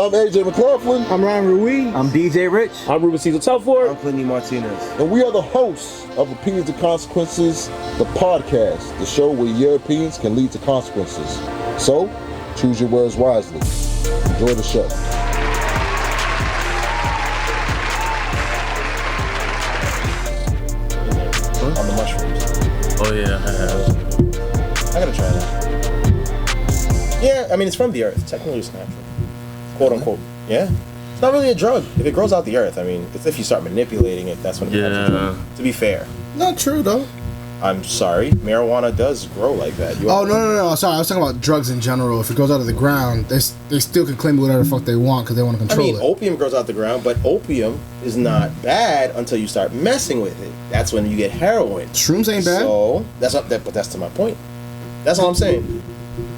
I'm AJ McLaughlin. I'm Ryan Ruiz. I'm DJ Rich. I'm Ruben Cesar Telford. I'm Clinton Martinez. And we are the hosts of Opinions and Consequences, the podcast, the show where your opinions can lead to consequences. So, choose your words wisely. Enjoy the show. On the mushrooms. Oh yeah, I have. I gotta try that. Yeah, I mean, it's from the earth. Technically, it's natural. Quote unquote. Yeah. It's not really a drug. If it grows out the earth, I mean, it's if you start manipulating it, that's when it becomes a drug. To be fair. Not true, though. I'm sorry. Marijuana does grow like that. No. Sorry, I was talking about drugs in general. If it goes out of the ground, they still can claim whatever the fuck they want because they want to control it. Opium grows out the ground, but opium is not bad until you start messing with it. That's when you get heroin. Shrooms ain't bad. So that's not that, but that's to my point. That's all I'm saying.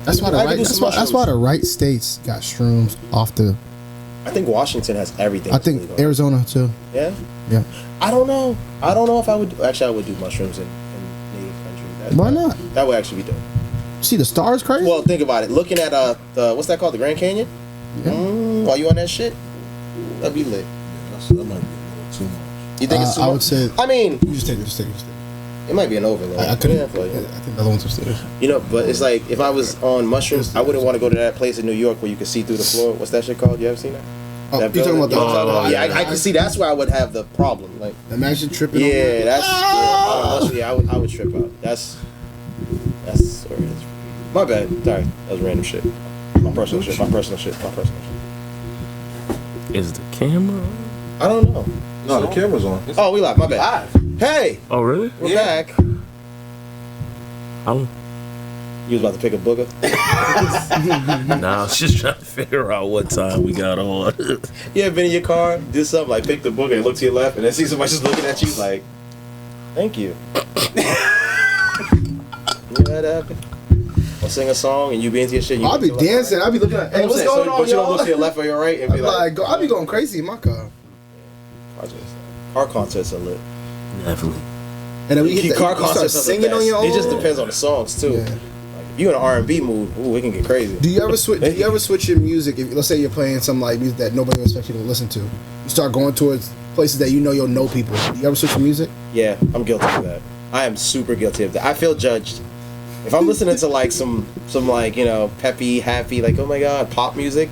That's why the right states got shrooms off the. I think Washington has everything. I think Arizona too. Yeah. Yeah. I don't know if I would. Actually, I would do mushrooms in native country. Why not? That would actually be dope. See the stars crazy. Well, think about it. Looking at the what's that called? The Grand Canyon. Yeah. While you on that shit, that'd be lit. That might be a little too much. You think it's too much? I would say. I mean, you just take it. It might be an overload. I think the other one's upstairs. You know, but it's like if I was on mushrooms, I wouldn't want to go to that place in New York where you can see through the floor. What's that shit called? You ever seen that? Oh, you talking about the? Yeah, I can see. That's where I would have the problem. Like, imagine tripping. Yeah, that's. Yeah, I would trip out. That's where it is. My bad. Sorry, that was random shit. My personal shit. Is the camera on? I don't know. No, the camera's on. Oh, we live. My bad. Hey. Oh, really? We're back. You was about to pick a booger? Nah, I was just trying to figure out what time we got on. You ever been in your car, do something like pick the booger and look to your left and then see somebody just looking at you like, thank you. You know that happen? I'll sing a song and you be into your shit. I'll be dancing. I'll be looking at, hey, what's going on, but you don't look to your left or your right and be like, I'll be going crazy in my car. Car concerts are lit. Definitely. And then we keep car concerts singing on your own. It just depends on the songs too. Yeah. Like if you in an R&B mood, ooh, it can get crazy. Do you ever switch? Do you ever switch your music? If, let's say you're playing some like music that nobody expects you to listen to, you start going towards places that you'll know people. Do you ever switch your music? Yeah, I'm guilty of that. I am super guilty of that. I feel judged. If I'm listening to like some like, you know, peppy, happy, like, oh my god, pop music,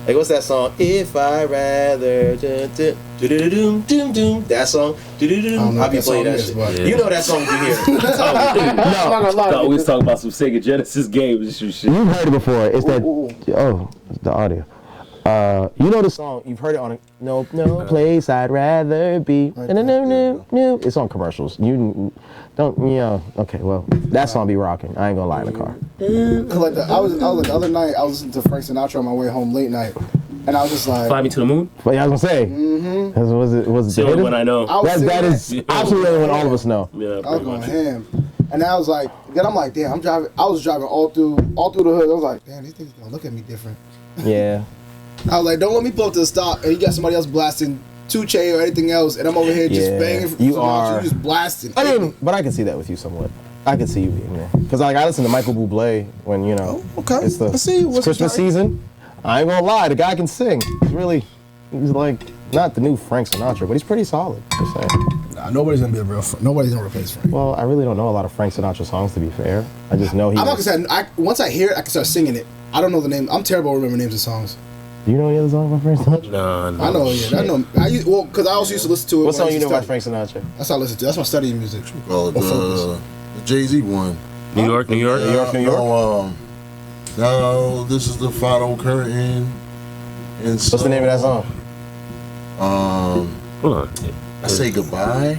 like what's that song? If I rather that song, I'll be playing that shit. Yeah. You know that song you hear. No, always talking about some Sega Genesis games and shit. You've heard it before. It's that. Oh, it's the audio. You know the song. You've heard it on no place I'd rather be. No. It's on commercials. You don't. Okay. Well, that song be rocking. I ain't gonna lie in the car. Like I was the other night. I was listening to Frank Sinatra on my way home late night, and I was just like, "Fly Me to the Moon." Well, yeah, I was gonna say. Was it the only one I know? That is absolutely the only one all of us know. Yeah, I was going ham, and I was like, then I'm like, damn, I was driving all through the hood. I was like, damn, these things gonna look at me different. Yeah. I was like, don't let me pull up to the stop and you got somebody else blasting 2 Chainz or anything else, and I'm over here just banging. You just blasting. I mean, but I can see that with you somewhat. I can see you being there because like I listen to Michael Bublé when it's the Christmas season. I ain't gonna lie, the guy can sing. He's like not the new Frank Sinatra, but he's pretty solid. Just saying. Nah, nobody's gonna replace Frank. Well, I really don't know a lot of Frank Sinatra songs to be fair. I just know I'm not gonna say once I hear it, I can start singing it. I don't know the name. I'm terrible at remembering names of songs. Do you know any other song by Frank Sinatra? No. I know, yeah. I know. Because I also used to listen to it. What song you know by Frank Sinatra? That's what I listen to. That's my studying music. Oh, the Jay-Z one. New York. No, this is the final curtain. And what's the name of that song? Hold on. I Say Goodbye.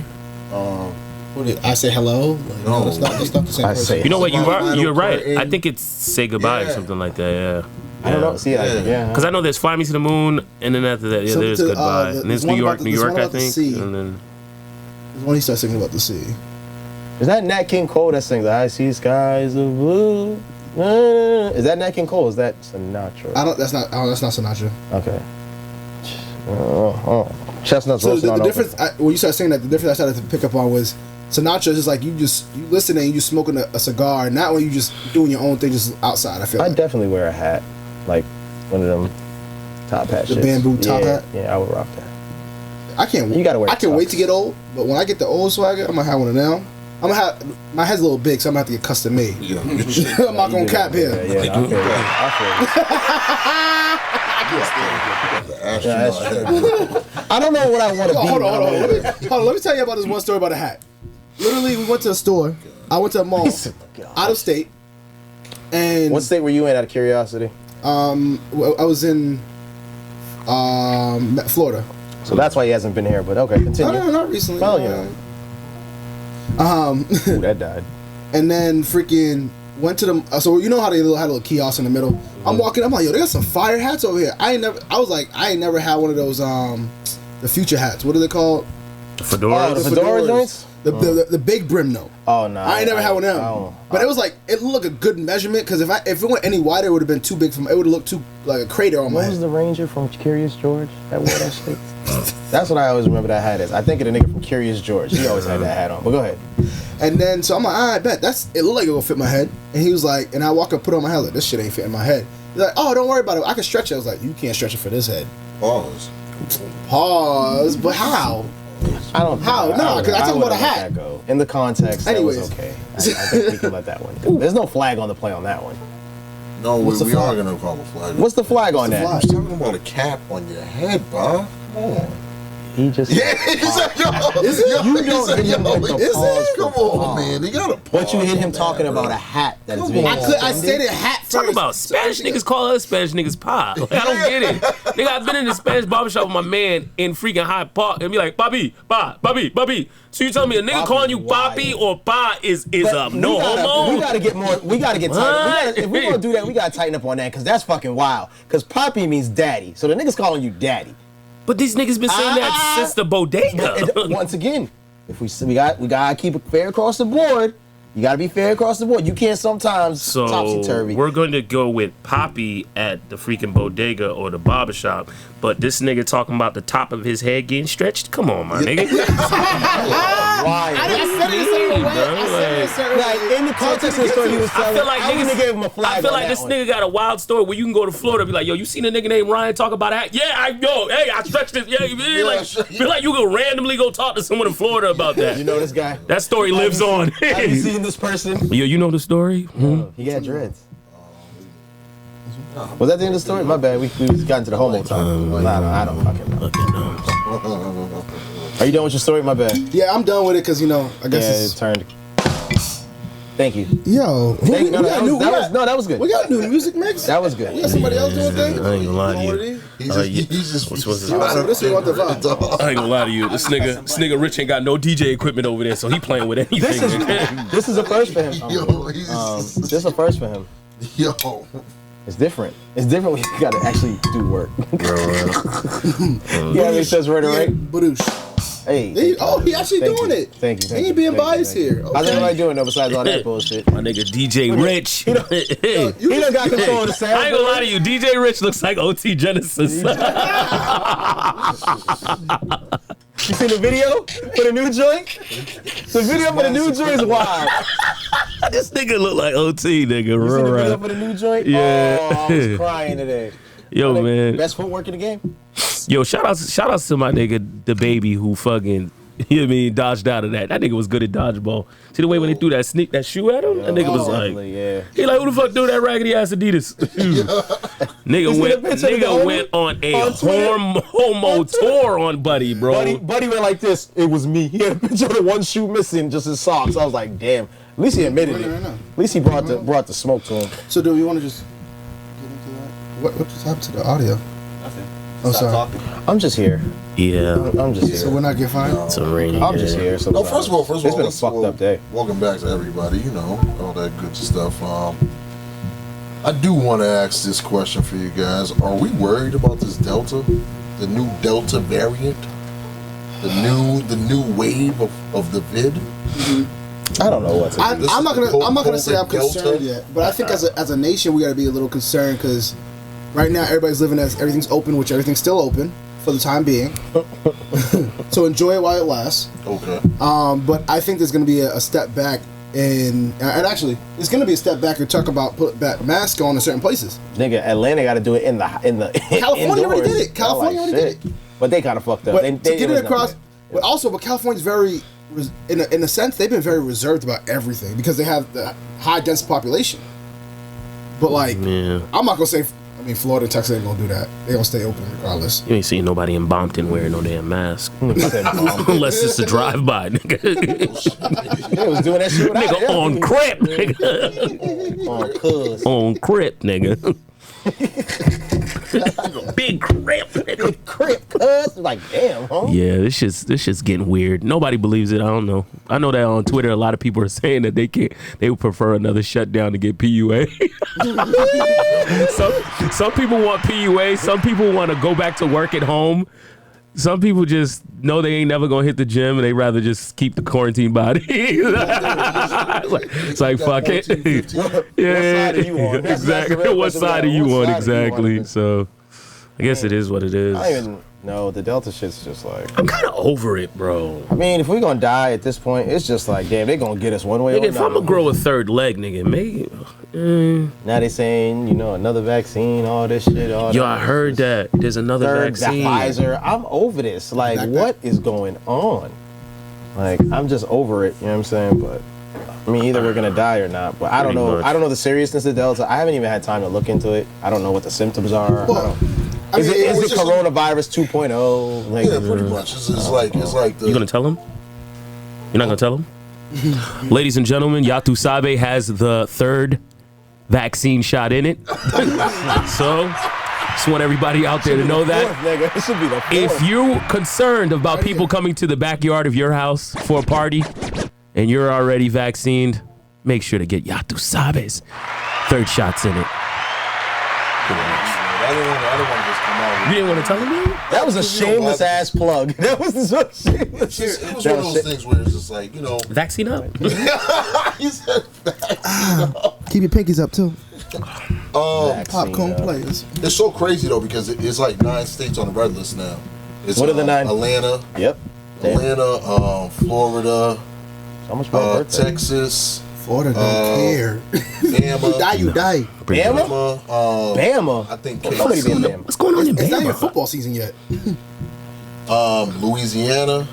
I Say Hello? No, it's not the same person. You know what? You're right. I think it's Say Goodbye or something like that. Yeah. I don't know. See, because I know there's Fly Me to the Moon, and then after that, there's Goodbye, and there's New York, I think, and then there's one he starts singing about the sea. Is that Nat King Cole that sings "I See Skies of Blue"? Is that Nat King Cole? Or is that Sinatra? That's not Sinatra. Okay. Chestnuts roasting on. The difference when you started saying that, the difference I started to pick up on was Sinatra is just like you listen and you just smoking a cigar, not when you just doing your own thing just outside. I feel. I definitely wear a hat, like one of them Top hat The shits. bamboo top hat? Yeah, I would rock that. I can't. You gotta wear I can't wait tux. to get old, but when I get the old swagger, I'm gonna have one of them. I'm gonna have my head's a little big, so I'm gonna have to get custom made. Yeah. I'm not gonna cap here. Yeah, I feel you. I don't know what I want to be. Hold on. Let me tell you about this one story about a hat. Literally, we went to a store. I went to a mall out of state, and What state were you in? Out of curiosity. I was in Florida. So that's why he hasn't been here. But okay, continue. No, not recently. Well, you know. Ooh, that died. And then freaking went to the. So you know how they had a little kiosk in the middle. I'm walking. I'm like, yo, they got some fire hats over here. I ain't never had one of those the future hats. What are they called? Fedora. The fedora fedoras. joints? The big brim though. Oh no. I ain't never had one of them. But it was like it looked a good measurement because if it went any wider, it would have been too big. It would have looked too like a crater on my What head. was the Ranger from Curious George that wore that shit? That's what I always remember that hat is. I think of the nigga from Curious George. He always had that hat on. But go ahead. And then so I'm like, I bet it looked like it would fit my head. And he was like, and I walk up, put it on my head like this shit ain't fitting my head. He's like, oh, don't worry about it. I can stretch it. I was like, you can't stretch it for this head. Pause. But how? I don't. How? No, because I talk about a hat. Go. In the context, Anyways. that was okay. I think we can let that one go. There's no flag on the play on that one. No, What's the we flag? are gonna call a flag. What's the flag on the that? flag? I was talking about a cap on your head, Bob. Come on. He just. Yeah, he said, yo, Is it? yo, You he don't said, hit him yo, with the is pause it? for Come on, pause. man. You gotta pause. But you hit him on talking that, about bro. a hat that is Come being. on. I said it hat first. Talk about Spanish niggas call other Spanish niggas pa. Like, I don't get it. Nigga, I've been in the Spanish barbershop with my man in freaking Hyde Park and be like, papi, pa, papi, papi. So you tell me a nigga Papi calling you wild. papi or pa is But no we homo? gotta get more. We gotta get tighten. If we're gonna do that, we gotta tighten up on that because that's fucking wild. Because Poppy means daddy, so the niggas calling you daddy. But these niggas been saying that since the bodega. And once again, if we gotta keep it fair across the board. You gotta be fair across the board. You can't sometimes topsy So turvy. we're going to go with Poppy at the freaking bodega or the barbershop, but this nigga talking about the top of his head getting stretched? Come on, my nigga. Why? I said it a certain way. Bro, I said it a certain way. Like in the context of the story, he was telling. I feel like I wouldn't have gave him a flag. I feel on like that this one. nigga got a wild story where you can go to Florida and be like, yo, you seen a nigga named Ryan talk about that? Yeah, I stretched this. Yeah, feel like you could randomly go talk to someone in Florida about that. You know this guy? That story lives on. Have you seen this person? Yo, you know the story? He got dreads. Was that the end of the story? My bad. We got into the homo talk. I don't fucking know. Are you done with your story? My bad. Yeah, I'm done with it because I guess Yeah, it's it turned. Thank you. yo. Thank you. No, that was good. We got new music mix. That was good. We got somebody else doing things. I ain't gonna lie to you. He's just What's this? This we want the vibe. I ain't gonna lie to you. This nigga Rich ain't got no DJ equipment over there, so he playing with anything. This is a first for him. Yo, This is a first for him. yo. It's different. It's different when you gotta actually do work. Yeah, it says right, right? Badoosh. Hey. He actually Thank doing you. it. Thank you. He ain't being biased here. How's Okay. everybody doing though besides all that bullshit? My nigga DJ Rich. You He done got control of the sound. I ain't gonna lie to you. DJ Rich looks like OT Genesis. You seen the video for the new joint? The video for the new joint is wild. This nigga look like OT, nigga. You seen the video Right. for the new joint? Yeah. Oh, I was crying today. Yo, man. Best footwork in the game? Yo, shout outs to my nigga the baby who fucking dodged out of that. That nigga was good at dodgeball. See the way when they threw that shoe at him? That nigga was like, Yeah. he like, who the fuck threw that raggedy ass Adidas? Nigga went on a homo tour on Buddy, bro. Buddy went like this. It was me. He had a picture of the one shoe missing, just his socks. I was like, damn. At least he admitted it. Right now. At least he brought the smoke to him. So do we want to just get into that? What just happened to the audio? Nothing. Oh, sorry. Talking. I'm just here. Yeah, I'm just So here. we're not getting fined? it's a rainy I'm just day. here. No, Sometimes. first of all, it's been a let's- fucked up day. Welcome back to everybody. All that good stuff. I do want to ask this question for you guys. Are we worried about this Delta, the new Delta variant, the new wave of the vid? I don't know what to do. I'm not gonna say I'm COVID concerned Delta? yet, but I think as a nation we got to be a little concerned because right now everybody's living as everything's open, which everything's still open for the time being. So enjoy it while it lasts. Okay. But I think there's gonna be a step back and actually, it's gonna be a step back and talk about put back mask on in certain places. Nigga, Atlanta got to do it in the California already did it. California already did it. But they kind of fucked up. But They to get it across, but but California's very, in a sense, they've been very reserved about everything because they have the high dense population. But like, Yeah. I'm not gonna say. I mean, Florida and Texas ain't gonna do that. They gonna stay open regardless. You ain't seen nobody in Bompton wearing no damn mask. Unless it's a drive-by, nigga. They was doing that shit without Nigga it. on crip, nigga. On cuz. On crip, nigga. Big crip, nigga. Crip, cuz. Like, damn, huh? Yeah, this shit's getting weird. Nobody believes it. I don't know. I know that on Twitter, a lot of people are saying that they would prefer another shutdown to get PUA. Some people want PUA. Some people want to go back to work at home. Some people just know they ain't never gonna hit the gym and they rather just keep the quarantine body. It's like fuck it. Yeah, What side are you on? exactly. What side are you on? Exactly. So I guess it is what it is. I don't even know. The Delta shit's just like. I'm kind of over it, bro. I mean, if we gonna die at this point, it's just like, damn, they gonna get us one way or Nigga, another. if I'm gonna grow a third leg, nigga, maybe. Now they saying, another vaccine, all this shit, all Yo, that. I heard that there's another Third, vaccine. Pfizer. I'm over this. Like, what is going on? Like, I'm just over it. You know what I'm saying? But I mean, either we're gonna die or not. But I don't Pretty know. much. I don't know the seriousness of Delta. I haven't even had time to look into it. I don't know what the symptoms are. Is it coronavirus 2.0? Like, Yeah, pretty much. It's like the. You gonna tell him? You're not gonna tell him? Ladies and gentlemen, Yatu Sabe has the third vaccine shot in it. So, just want everybody out there to know that. Nigga, it should be the fourth. If you're concerned about people coming to the backyard of your house for a party and you're already vaccinated, make sure to get Yatu Sabe's third shots in it. I don't want to just come out. You didn't want to tell him that? That was a shameless ass plug. That was so shameless. It was one of those things where it's just like, Vaccine up. you said Keep your pinkies up too. Popcorn players. It's so crazy though because it's like 9 states on the red list now. It's, What are the 9? Atlanta, Yep. Damn. Atlanta, Florida, How much my birthday? Texas, Florida don't care. Bama, You die. Bama? Bama? I think Nobody been Bama. What's going on in It's not even Bama? football season yet. Louisiana.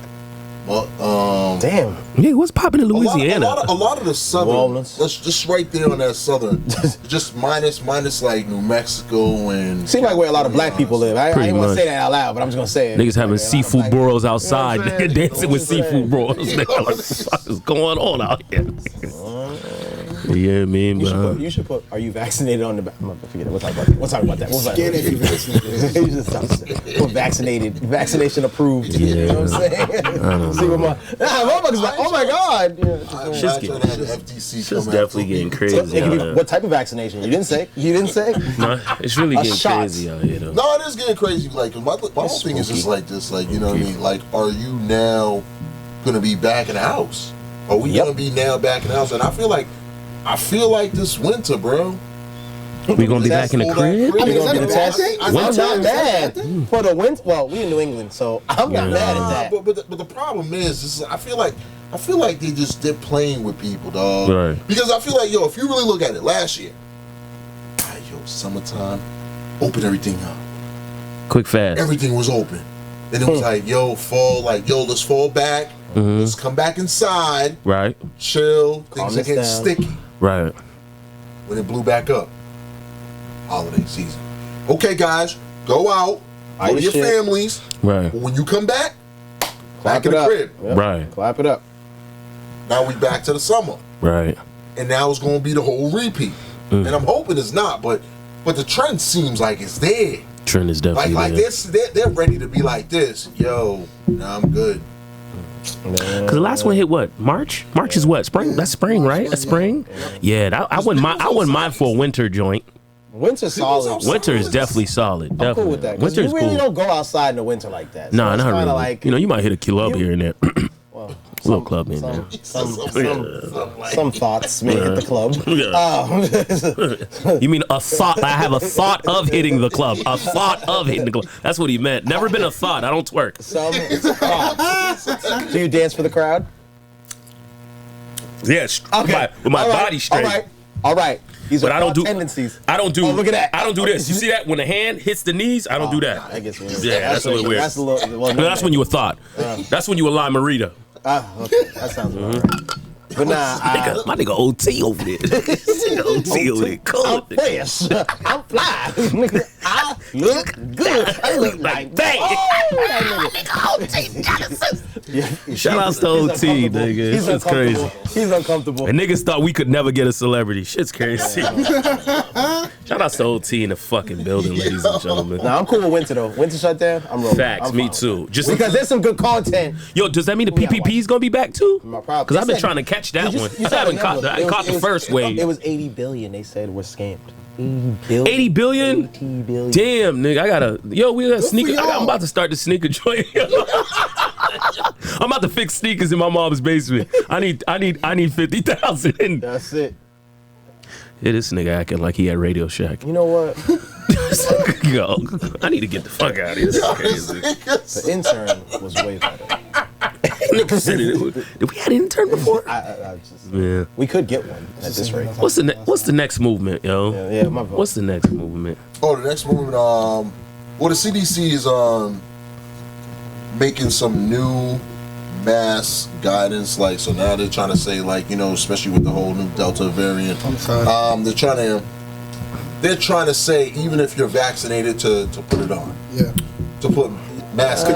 Damn. Yeah, what's popping in Louisiana? A lot of the southern. New Orleans. Let's just right there on that southern. just minus like New Mexico and. Seems like where a lot of black people live. I Pretty ain't want to much. say that out loud, but I'm just gonna say it. Niggas having Like, a lot of seafood black- burrows outside, You know what I'm nigga, saying? dancing with I'm just seafood saying. burrows. Nigga, like, what the fuck is going on out here? Yeah, man, You should put. Are you vaccinated on the back? I'm gonna forget it. We'll talk about that. We'll talk about that. Scan if you vaccinated. You just stop saying, put vaccinated, vaccination approved. Yeah. You know what I'm saying? See what motherfuckers like, oh my god. Yeah. Shit's getting- Shit's definitely getting crazy. It could be, out what type of vaccination? You didn't say. No, it's really A getting shot. crazy out here, though. No, it is getting crazy. Like, 'cause my whole thing is just like this. Like, you know what I mean? Like, are you now gonna be back in the house? Are we gonna be now back in the house? And I feel like this winter, bro. We gonna be back in the crib? I mean, is is that that a the bad test? thing? I'm Winter? not mad for the winter. Well, we in New England, so I'm not mad at that. But the problem is I feel like they're playing with people, dog. Right. Because I feel like, if you really look at it, last year, summertime, open everything up. Quick, fast. Everything was open. And it was like, fall, let's fall back. Let's come back inside, Right, chill. Calm Things are this getting down. sticky. right. When it blew back up, holiday season. Okay, guys, go out, go to your shit. families. Right. But when you come back Clap in it the up. crib. Yep. Right. Clap it up. Now we back to the summer. Right. And now it's gonna be the whole repeat. And I'm hoping it's not, but the trend seems like it's there. Trend is definitely Like there. they're ready to be like this. Yo, nah, I'm good. Cause the last one hit what? March? March is what? Spring? That's spring, right? A spring? Yeah, I wouldn't mind for a winter joint. Winter's solid. Winter is definitely solid. I'm Definitely. cool with that. 'Cause Winter's you really cool. don't go outside in the winter like that. So Nah, it's not kinda really. Like, You might hit a club here and there. well, Little club in there. some thoughts may hit the club. You mean a thought? I have a thought of hitting the club. A thought of hitting the club. That's what he meant. Never been a thought. I don't twerk. Some thoughts. Do you dance for the crowd? Yes, with my body straight. All right. These But are I don't do tendencies. I don't do. Oh, look at that. I don't do this. You see that when the hand hits the knees? I don't do that. I guess Yeah, that's a little weird. That's a little. Well, No, that's when you were thought. That's when you were La Marita. Okay, that sounds about right. But nah, My nigga OT over there. OT over there. Cool. I'm fresh. I'm fly. Nigga, I look good. I look like Shout out to OT, nigga. He's Shit's crazy. He's uncomfortable. And niggas thought we could never get a celebrity. Shit's crazy. Shout out to OT in the fucking building, ladies and gentlemen. Nah, I'm cool with winter though. Winter shut down. I'm rolling. Facts, I'm me fine. too. Just Because there's some good content. yo, does that mean the We gotta PPP is gonna be back too? Probably. Because I've been They said- trying to catch that one. You I haven't caught the, I It caught the was- first wave. It was 80 billion. They said we're scammed. 80 billion. 80 billion? 80 billion. Damn, nigga, I gotta. Yo, we got sneaker. y'all. I'm about to start the sneaker joint. I'm about to fix sneakers in my mom's basement. I need 50,000. That's it. Yeah, this nigga acting like he had Radio Shack. You know what? Yo, I need to get the fuck out of here. This is crazy. The intern was way better. Nigga said it. Did we had an intern before? I just, Yeah. we could get one at this rate. What's the next movement, yo? Yeah, my vote. What's the next movement? Oh, the next movement. Well, the CDC is making some new mass guidance. Like, so now they're trying to say, like, you know, especially with the whole new Delta variant. They're trying to say even if you're vaccinated to put it on. Yeah. To put masks.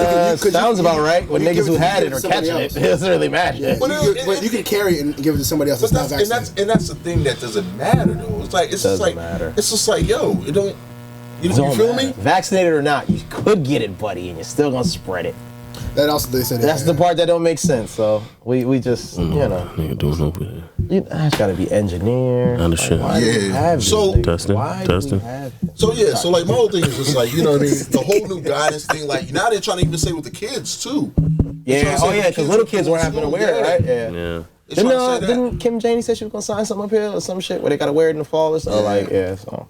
Sounds about right. When you niggas give who it- had give it it are to somebody catching else. it. It doesn't really matter. Yeah. But you can carry it and give it to somebody else But that's not that's vaccinated. and that's the thing that doesn't matter though. It's like it's just Doesn't like matter. it's just like yo, it don't. You Don't feel matter. me? Vaccinated or not, you could get it, buddy, and you're still gonna spread it. That also they said. That's the part that don't make sense. So we just you know, Nigga doing over there. it's gotta be engineered. Understand. Why do we Yeah. have these So- things? Testing, Why testing. do we have So yeah, so like my whole thing is just like you know what I mean. The whole new guidance thing, like now they're trying to even say with the kids too. They're trying Yeah. to say Oh yeah, with because little kids weren't having to school, wear it, right? Yeah. Yeah. They're trying to say that. Didn't Kim Janey say she was gonna sign something up here or some shit where they gotta wear it in the fall or something? Yeah. Like so.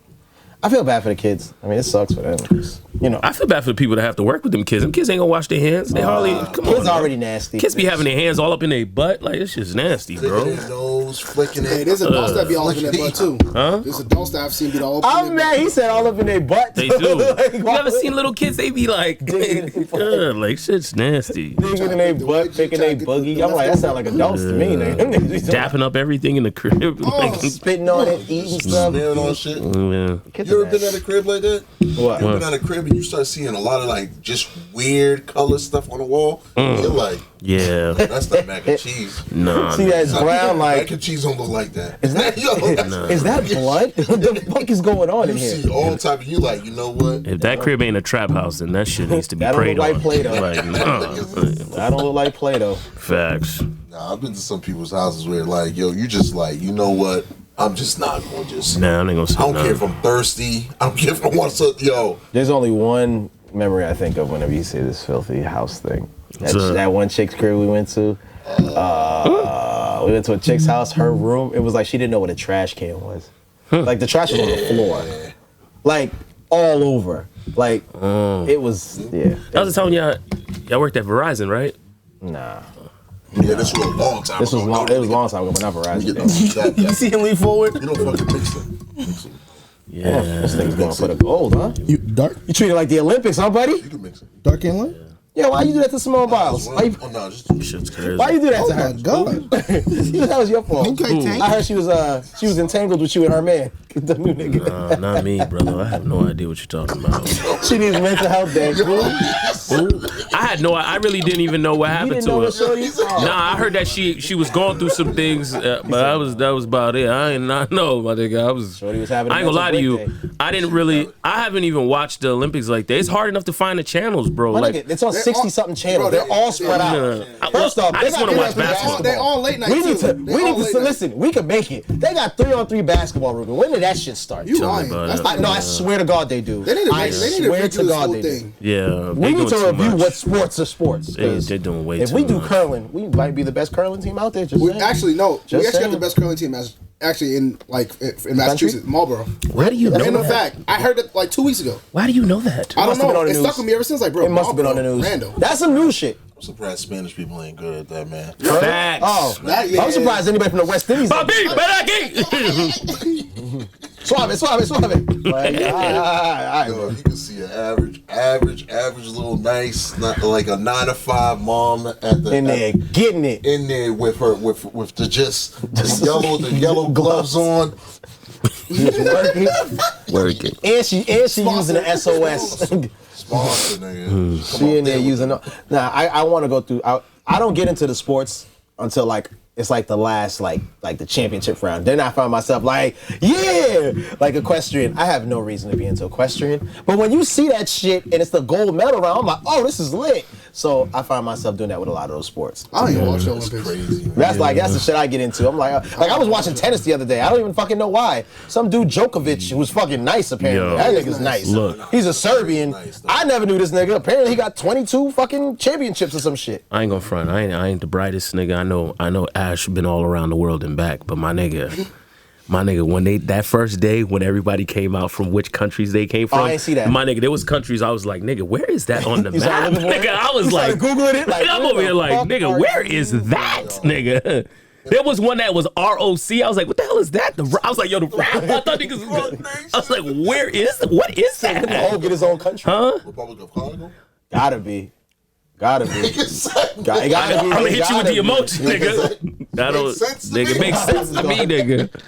I feel bad for the kids. I mean, it sucks for them. 'Cause, you know, I feel bad for the people that have to work with them kids. Them kids ain't gonna wash their hands. They hardly. Come on. kids man. already nasty. Kids be having their hands all up in their butt. Like it's just nasty, bro. Flicking his nose, flicking Hey, it. there's adults that be all up in their butt too. Huh? There's adults that I've seen be all up Oh in their man, he said all up in their butt. They do. Like, You ever seen little kids? They be like, yeah, like shit's nasty. digging in their butt, picking their boogie. I'm like, that sound like adults to me, nigga. Them niggas be doing- Dapping up everything in the crib. Like, spitting on it, eating stuff. Smearing on shit. yeah. Kids You are ever been nasty. at a crib like that? What? You ever been at a crib and you start seeing a lot of like just weird color stuff on the wall? You're like, Yeah. that's not mac and cheese. Nah. See that brown Mac like? and cheese don't look like that. Is that Yo, is that blood? What the fuck is going on in you here? see all type of you like, you know what? If that crib ain't a trap house, then that shit needs to be That don't prayed look like on. Play-Doh. Like, nah. I don't look like Play-Doh. Facts. Nah, I've been to some people's houses where like, yo, you just like, you know what? I'm just not going to just. Nah, I ain't gonna say I don't care if nothing. I'm thirsty. I don't care if I want to. Yo, There's only one memory I think of whenever you say this filthy house thing. That one chick's crib we went to. We went to a chick's house. Her room. It was like she didn't know what a trash can was. Like the trash was on the floor, like all over. Like it was. Yeah. I was telling y'all worked at Verizon, right? Nah. yeah, this was a long time. This was ago. long. No, It was a long time ago, but not You Verizon. don't, see him lean forward? you don't fucking mix them. Mix them. Yeah. This nigga's going for the gold, huh? You dark, You treat it like the Olympics, huh, buddy? You can mix them. dark and light. Yeah, why you do that to Simone Biles? Why you, Oh no, just Shit's crazy. why you do that Oh to her? my god. That was your fault. Okay, Tank. I heard she was entangled with you and her man. The new nigga. Nah, not me, brother. I have no idea what you're talking about. She needs mental health day. I really didn't even know what You happened didn't to know her. what shorty? Oh. Nah, I heard that she was going through some things, but that was about it. I ain't not know, my nigga. Shorty was having a I ain't gonna lie to mental you. breakdown. I haven't even watched the Olympics like that. It's hard enough to find the channels, bro. My Like, nigga, it's on 60-something channels. They're all spread out. First off, I just they want to got watch three basketball. They all late night We need too. to listen. We can make it. They got 3-on-3 basketball, Ruben. When did that shit start? You Tell me lying? about That's it. not No, I swear to God they do. They need to I make. They need to swear redo to this God whole they do. thing. Yeah, We they need to doing too review much. what sports are sports. They're doing way If too we do much. curling, we might be the best curling team out there. Just We saying. actually no. Just We actually got saying. the best curling team as actually in Massachusetts, Marlboro. Why do you know Random that? fact. I heard it like 2 weeks ago. Why do you know that? I don't must have been know. on the It news. stuck with me ever since. Like, bro, It must have been on the Marlboro, news. Random. That's some new shit. I'm surprised Spanish people ain't good at that, man. Facts. Oh, I'm surprised anybody from the West Indies. Papi, ven aquí. Suave. Like, all right, Yo, bro. you can see an average little nice, not like a 9 to 5 mom at the In there, getting it. in there with her with the yellow gloves on. She's working. And she using the SOS. Sponsor, nigga. She in there using. Nah, I want to go through. I don't get into the sports until like it's like the last like the championship round. Then I find myself like, yeah, like equestrian. I have no reason to be into equestrian, but when you see that shit and it's the gold medal round, I'm like, oh, this is lit. So I find myself doing that with a lot of those sports. I don't even watch the That's Olympics. crazy. Man. That's the shit I get into. I'm like I was watching tennis the other day. I don't even fucking know why. Some dude Djokovic who's fucking nice apparently. Yo. That nigga's nice. Look. He's a Serbian. Nice, I never knew this nigga. Apparently he got 22 fucking championships or some shit. I ain't gonna front. I ain't the brightest nigga. I know Ash been all around the world and back, but my nigga, when that first day when everybody came out from which countries they came from, I ain't see that. My nigga, there was countries I was like, nigga, where is that on the You started map? looking for it? Nigga, I was You like, started Googling it? Like, I'm where over here the like, fuck nigga, are where you? is that, nigga? There was one that was ROC. I was like, what the hell is that? I was like, yo, the rap. I thought niggas was I was like, what is Can that? Mahomes get his own country? Huh? Republic of Congo. Gotta be. It gotta be. I'm gonna hit you with the emoji, nigga. That don't, sense to nigga, me. makes sense to me, nigga.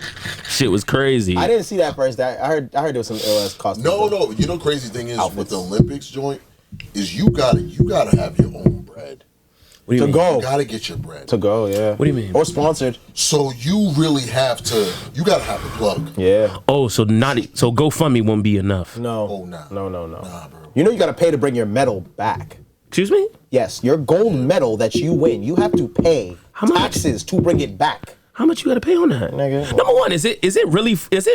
Shit was crazy. I didn't see that first. I heard there was some ill ass costumes. No. You know, crazy thing is with Outfits. the Olympics joint is you gotta have your own bread. What do you To mean? go. You gotta get your bread. To go, yeah. What do you mean? Or sponsored. So you really have to. You gotta have the plug. Yeah. Oh, so GoFundMe won't be enough. No. Oh, nah. No. Nah, bro. You know you gotta pay to bring your medal back. Excuse me? Yes, your gold medal that you win, you have to pay How much? taxes to bring it back. How much you gotta pay on that? Nigga. Number one, is it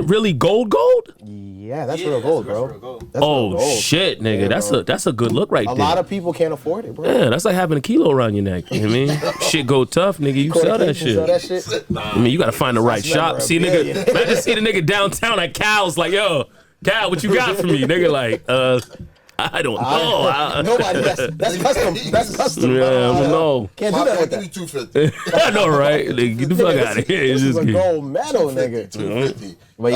really gold? Yeah, that's real gold, bro. That's real Oh gold. shit, nigga. Yeah, that's a good look right A there. lot of people can't afford it, bro. Yeah, that's like having a kilo around your neck. You know what I mean? Shit go tough, nigga. You sell that shit. Sell that shit. I mean, you gotta find the right shop. See, nigga, imagine see the nigga downtown at Cal's like, yo, Cal, what you got for me? Nigga, like, I don't know. Nobody. That's custom. That's custom. Yeah, I bro. don't know. Can't do My that bad, with give me that. 250. I know, right? Nigga, get the fuck out of here. It's This is just a kidding. gold medal, nigga. 250. But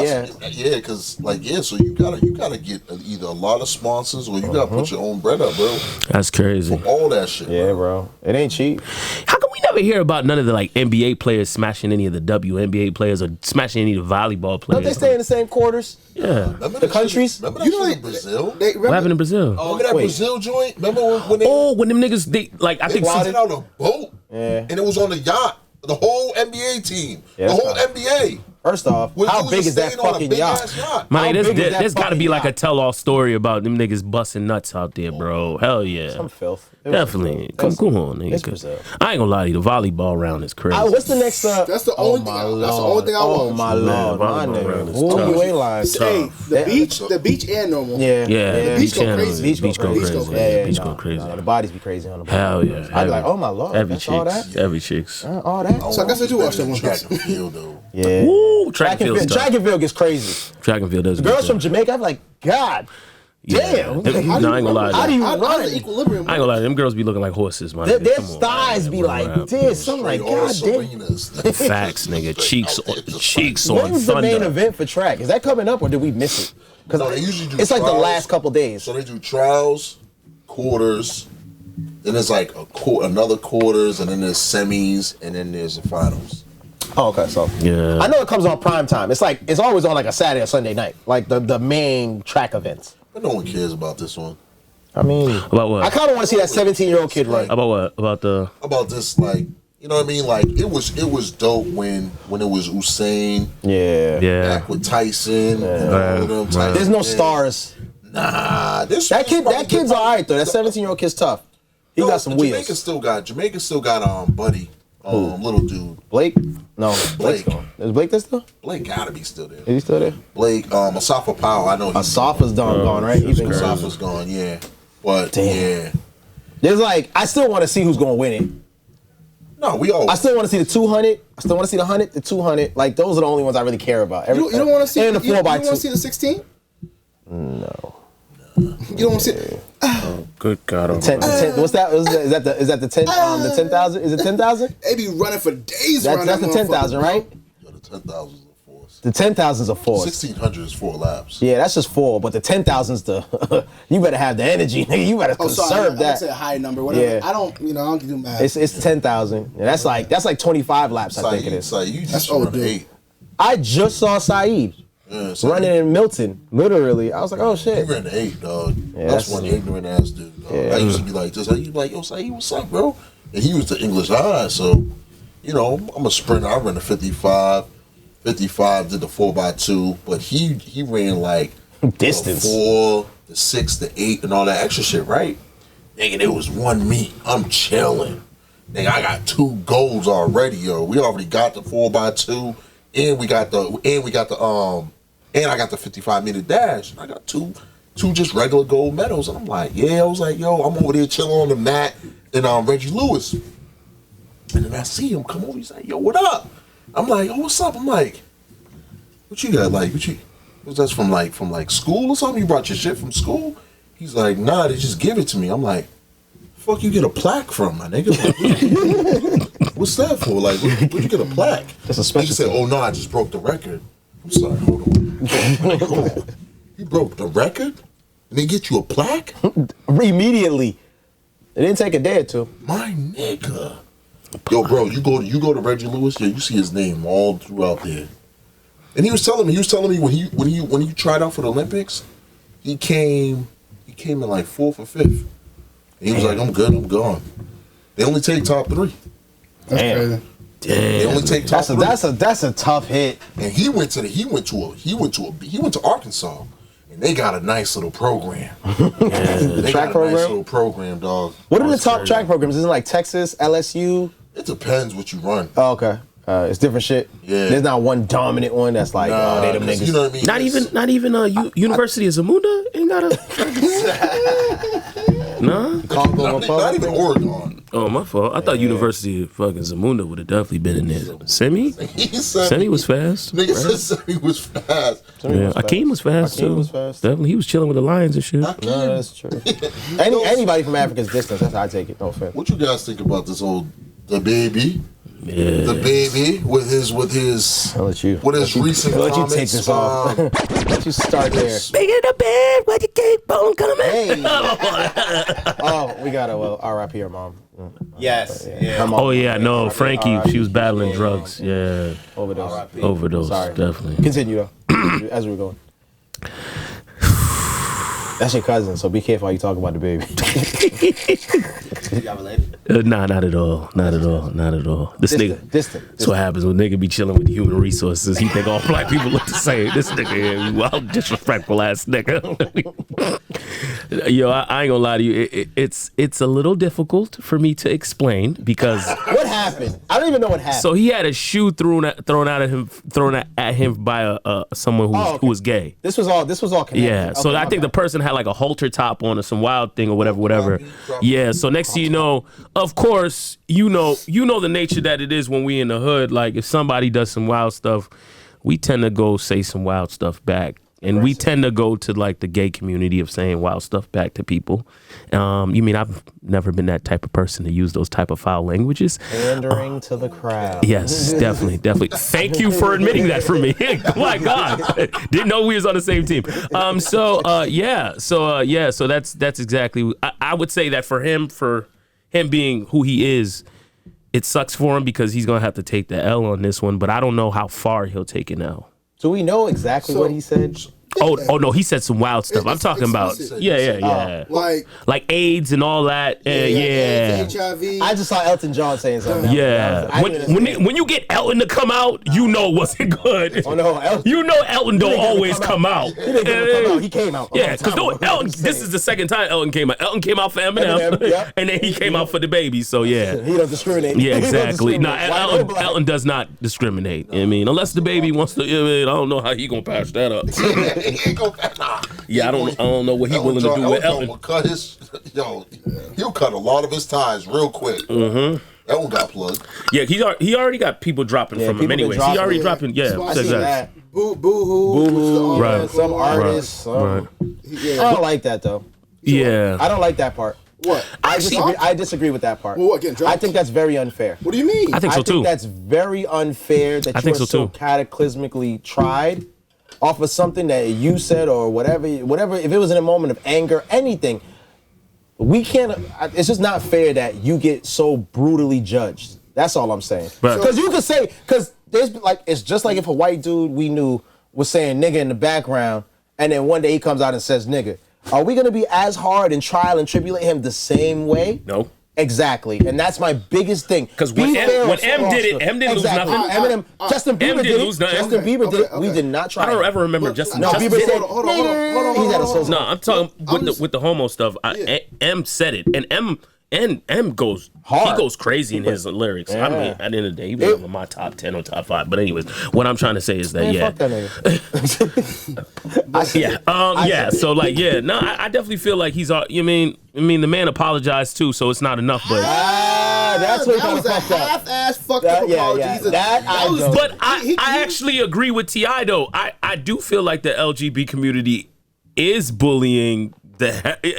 So you gotta get either a lot of sponsors or you gotta put your own bread up, bro. That's crazy. For all that shit. Yeah, bro. It ain't cheap. How come we never hear about none of the like NBA players smashing any of the WNBA players or smashing any of the volleyball players? Don't they stay in the same quarters? Yeah. Remember The that countries? Shit, remember that You know shit they- in Brazil? They, What happened in Brazil? Remember that wait. Brazil joint? Remember when they Oh, when them niggas, they like I think brought it out a boat Yeah. and it was on the yacht. The whole NBA team. Yeah, the that's whole fine. NBA. First off, When how dudes big was is that staying on a fucking big-ass yacht? yacht. Man, How there's big is that there's got to be fucking like a yacht? tell-all story about them niggas busting nuts out there, bro. Hell yeah. Some filth. It was Definitely. some filth. Come on, nigga. It's Brazil. I ain't gonna lie to you. The volleyball round is crazy. What's the next? That's the only thing. That's the only thing I Oh watch. my Man, lord, my volleyball round nigga. is Ooh, tough. you ain't lying. Hey, the beach and normal. Yeah, Yeah, the beach go channel- crazy. Beach go Beach crazy. go crazy. Yeah, Beach nah, go crazy. nah, the bodies be crazy on the boat. Hell yeah. I'd be like, oh my lord, Every that's all chicks. that? Every chicks. All that? So I guess I do watch that one. Track and field though. Yeah. Woo, track and field stuff. Track and field gets crazy. Track and field does. Girls from Jamaica, I'm like, God damn. No, I ain't gonna lie. How do you How run? does the equilibrium? I ain't gonna lie. Them girls be looking like horses, man. Their Come on, thighs man. be like this. I'm like, All God damn. Serenas. Facts, nigga. Cheeks on When's the main thunder. event for track? Is that coming up or did we miss it? Because No, they usually do it's like the trials. last couple days. So they do trials, quarters, then there's like another quarters, and then there's semis, and then there's the finals. Oh, okay. So Yeah. I know it comes on prime time. It's like it's always on like a Saturday or Sunday night, like the main track events. But no one cares about this one. I mean, About what? I kind of want to see that 17-year-old kid run. About what? About the. About this, like, you know what I mean? Like it was dope when it was Usain Yeah. Yeah. back with Tyson and all of them. Tyson, There's no yeah. stars. Nah, this That kid's all right though. That 17-year-old kid's tough. He got some wheels. Jamaica still got Buddy, little dude. Blake? No, Blake's Blake. gone. Is Blake there still? Blake gotta be still there. Is he still there? Blake, Asafa Powell, I know he's Asafa's gone, right? He's been gone. Asafa's gone, yeah. But Damn. yeah. There's like, I still want to see who's going to win it. No, we all I still want to see the 200. I still want to see the 100, the 200. Like, those are the only ones I really care about. You don't want to see. And the You don't 4x2. want to see the 16. No. You don't want to see. Good God. What's that? Is that the 10? The 10,000? Is it 10,000? They be running for days. That's the 10,000, right? Yo, the 10,000 is a force. The 10,000 is a force. 1,600 is 4 laps. Yeah, that's just 4. But the 10,000 is the. You better have the energy, nigga. You better conserve that. I said a high number. Whatever. Yeah. I don't do math. It's 10,000. Yeah, that's like 25 laps. I think it is. Saeed, you just That's run 8. I just saw Saeed running in Milton. Literally, I was like, oh He shit. ran 8, dog. Yeah, that's that's- one ignorant ass dude, dog. Yeah. I used to be like this. He was like, yo, Saeed, what's up, bro? And he was the English high, so, you know, I'm a sprinter. I ran a 55. 55 did the 4x2, but he ran like Distance. the 4, the 6, the 8, and all that extra shit, right? Nigga, it was one meet. I'm chilling. Nigga, I got 2 goals already, yo. We already got the 4x2, and I got the 55-meter dash. I got two just regular gold medals, and I'm like, yeah. I was like, yo, I'm over there chilling on the mat, and Reggie Lewis, and then I see him come over. He's like, yo, what up? I'm like, oh, what's up? I'm like, what you got? Like, what's that from like school or something? You brought your shit from school? He's like, nah, they just give it to me. I'm like, fuck, you get a plaque from, my nigga? Like, what's that for? Like, where'd you get a plaque? That's a special He said, oh no, I just broke the record. I'm sorry, hold on. You broke the record? And they get you a plaque? Immediately. It didn't take a day or two. My nigga. Yo, bro, you go to Reggie Lewis, yeah, you see his name all throughout there. And he was telling me when he tried out for the Olympics, he came in like 4th or 5th. And he was like, I'm good, I'm gone. They only take top 3. That's Damn. crazy. They only take top 3. That's a tough hit. And he went to Arkansas, and they got a nice little program. They track got a program? nice little program, dog. What are the top track programs? Is it like Texas, LSU? It depends what you run. Oh, okay. It's different shit. Yeah. There's not one dominant one that's like, oh, they them 'cause niggas. you know what I mean? Not even University of Zamunda ain't got a. No. Congo Not even Oregon. Oh, my fault. I thought University of fucking Zamunda would have definitely been in there. Semi? Semi was fast. Nigga said Semi was fast. Yeah, Akeem was fast Akeem too. was fast. Definitely, he was chilling with the lions and shit. No, that's true. Anybody from Africa's distance, that's how I take it. No offense. What you guys think about this old DABABY? Yeah. The baby with his I'll let you. recent I'll let you comments. take this off. Let you start there. Big in the bed, where you keep on coming? Hey. Oh, we got to RIP her mom. Yes. Yeah. Her mom. Oh yeah, no, Frankie, she was battling drugs. Yeah, Overdose. Sorry. Definitely. Continue though, as we were going. That's your cousin, so be careful how you talk about the baby. Y'all related? Nah, not at all. Not at all. This nigga. Distant. That's what happens when nigga be chilling with human resources. He think all black people look the same. This nigga here, wild disrespectful ass nigga. Yo, I ain't gonna lie to you. It's a little difficult for me to explain because What happened? I don't even know what happened. so he had a shoe thrown at him by someone who was gay. This was all connected. Yeah, so Okay, I my think the bad. person had like a halter top on or some wild thing or whatever. Yeah, so next thing you know, of course, you know the nature that it is when we in the hood. Like if somebody does some wild stuff, we tend to go say some wild stuff back. And we tend to go to like the gay community of saying wild stuff back to people. You mean I've never been that type of person to use those type of foul languages. Pandering to the crowd. Yes, definitely. Thank you for admitting that for me. My God, didn't know we was on the same team. So that's exactly. I would say that for him being who he is, it sucks for him because he's gonna have to take the L on this one. But I don't know how far he'll take it now. Do we know exactly what he said? Oh no, he said some wild stuff. I'm talking about yeah. Like AIDS and all that. Yeah. HIV. I just saw Elton John saying something. Yeah. I didn't even When you get Elton to come out, you know it wasn't good. Oh no, Elton. You know Elton don't always come out. He didn't even come out. He came out. Yeah, because Elton. This is the second time Elton came out. Elton came out for Eminem, Eminem, and then he came out for the baby. So yeah. He don't discriminate. Yeah, He don't exactly. No, discriminate. White or black. Elton does not discriminate. I mean, unless the baby wants to. I don't know how he gonna patch that up. Yeah, I don't know what he willing to do with Elton. Will cut he'll cut a lot of his ties real quick. Mm-hmm. Elton got plugged. Yeah, he already got people dropping from him people been anyways. He dropping, already yeah. dropping. Yeah, I seen exactly. that. Boo-hoo. Right. Some artists. Right. I don't like that though. I don't like that part. What? I disagree with that part. Well, what, getting drunk? I think that's very unfair. What do you mean? I think so too. I think that's very unfair that you are so cataclysmically tried off of something that you said or whatever. If it was in a moment of anger, anything, we can't. It's just not fair that you get so brutally judged. That's all I'm saying. Because you could say, because there's like, it's just like if a white dude we knew was saying nigga in the background, and then one day he comes out and says nigga. Are we going to be as hard and trial and tribulate him the same way? No. Exactly. And that's my biggest thing. Because when M did it, M didn't lose nothing. Eminem, Justin Bieber did it. Justin Bieber did it. We did not try. I don't ever remember Justin. No, Bieber said, hold on. No, I'm talking with the homo stuff. M said it. And M goes hard. He goes crazy in his lyrics. I mean, at the end of the day, he was in my top 10 or top 5. But anyways, what I'm trying to say is that fuck that nigga. So like, I definitely feel like he's. I mean, the man apologized too, so it's not enough. But that's what that was a half-ass fucked up apology. But I actually agree with T.I. though. I do feel like the LGBT community is bullying.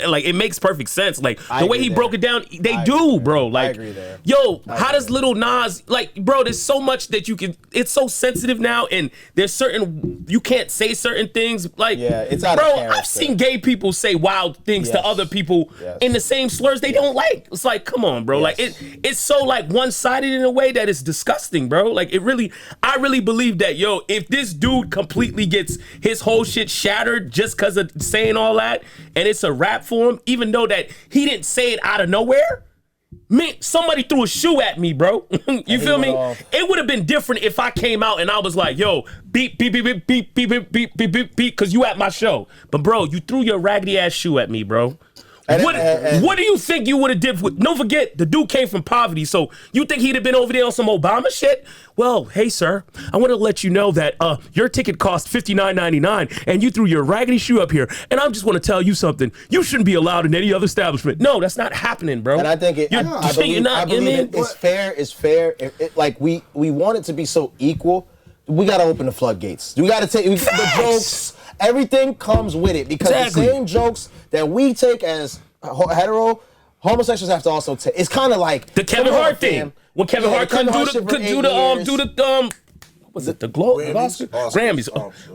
Like it makes perfect sense. Like the way he broke it down, they do, bro. Like, I agree there. Yo, how does Lil Nas like, bro? There's so much that you can. It's so sensitive now, and there's certain you can't say certain things. Like, it's out bro. of character. I've seen gay people say wild things to other people in the same slurs they don't like. It's like, come on, bro. Like it's so like one-sided in a way that it's disgusting, bro. Like I really believe that, yo, if this dude completely gets his whole shit shattered just because of saying all that, and it's a rap for him, even though that he didn't say it out of nowhere. Man, somebody threw a shoe at me, bro. You feel me? It would have been different if I came out and I was like, yo, beep, beep, beep, beep, beep, beep, beep, beep, beep, beep, beep, because you at my show. But bro, you threw your raggedy ass shoe at me, bro. What do you think you would have did with? Don't forget, the dude came from poverty, so you think he'd have been over there on some Obama shit? Well, hey sir, I want to let you know that your ticket cost $59.99, and you threw your raggedy shoe up here. And I just want to tell you something: you shouldn't be allowed in any other establishment. No, that's not happening, bro. And I think I believe it's fair. It's fair. Like we want it to be so equal. We got to open the floodgates. We got to take the jokes. Everything comes with it because the same jokes that we take as hetero, homosexuals have to also take. It's kind of like the Kevin Hart thing. When Kevin Hart couldn't do the was it the Grammys?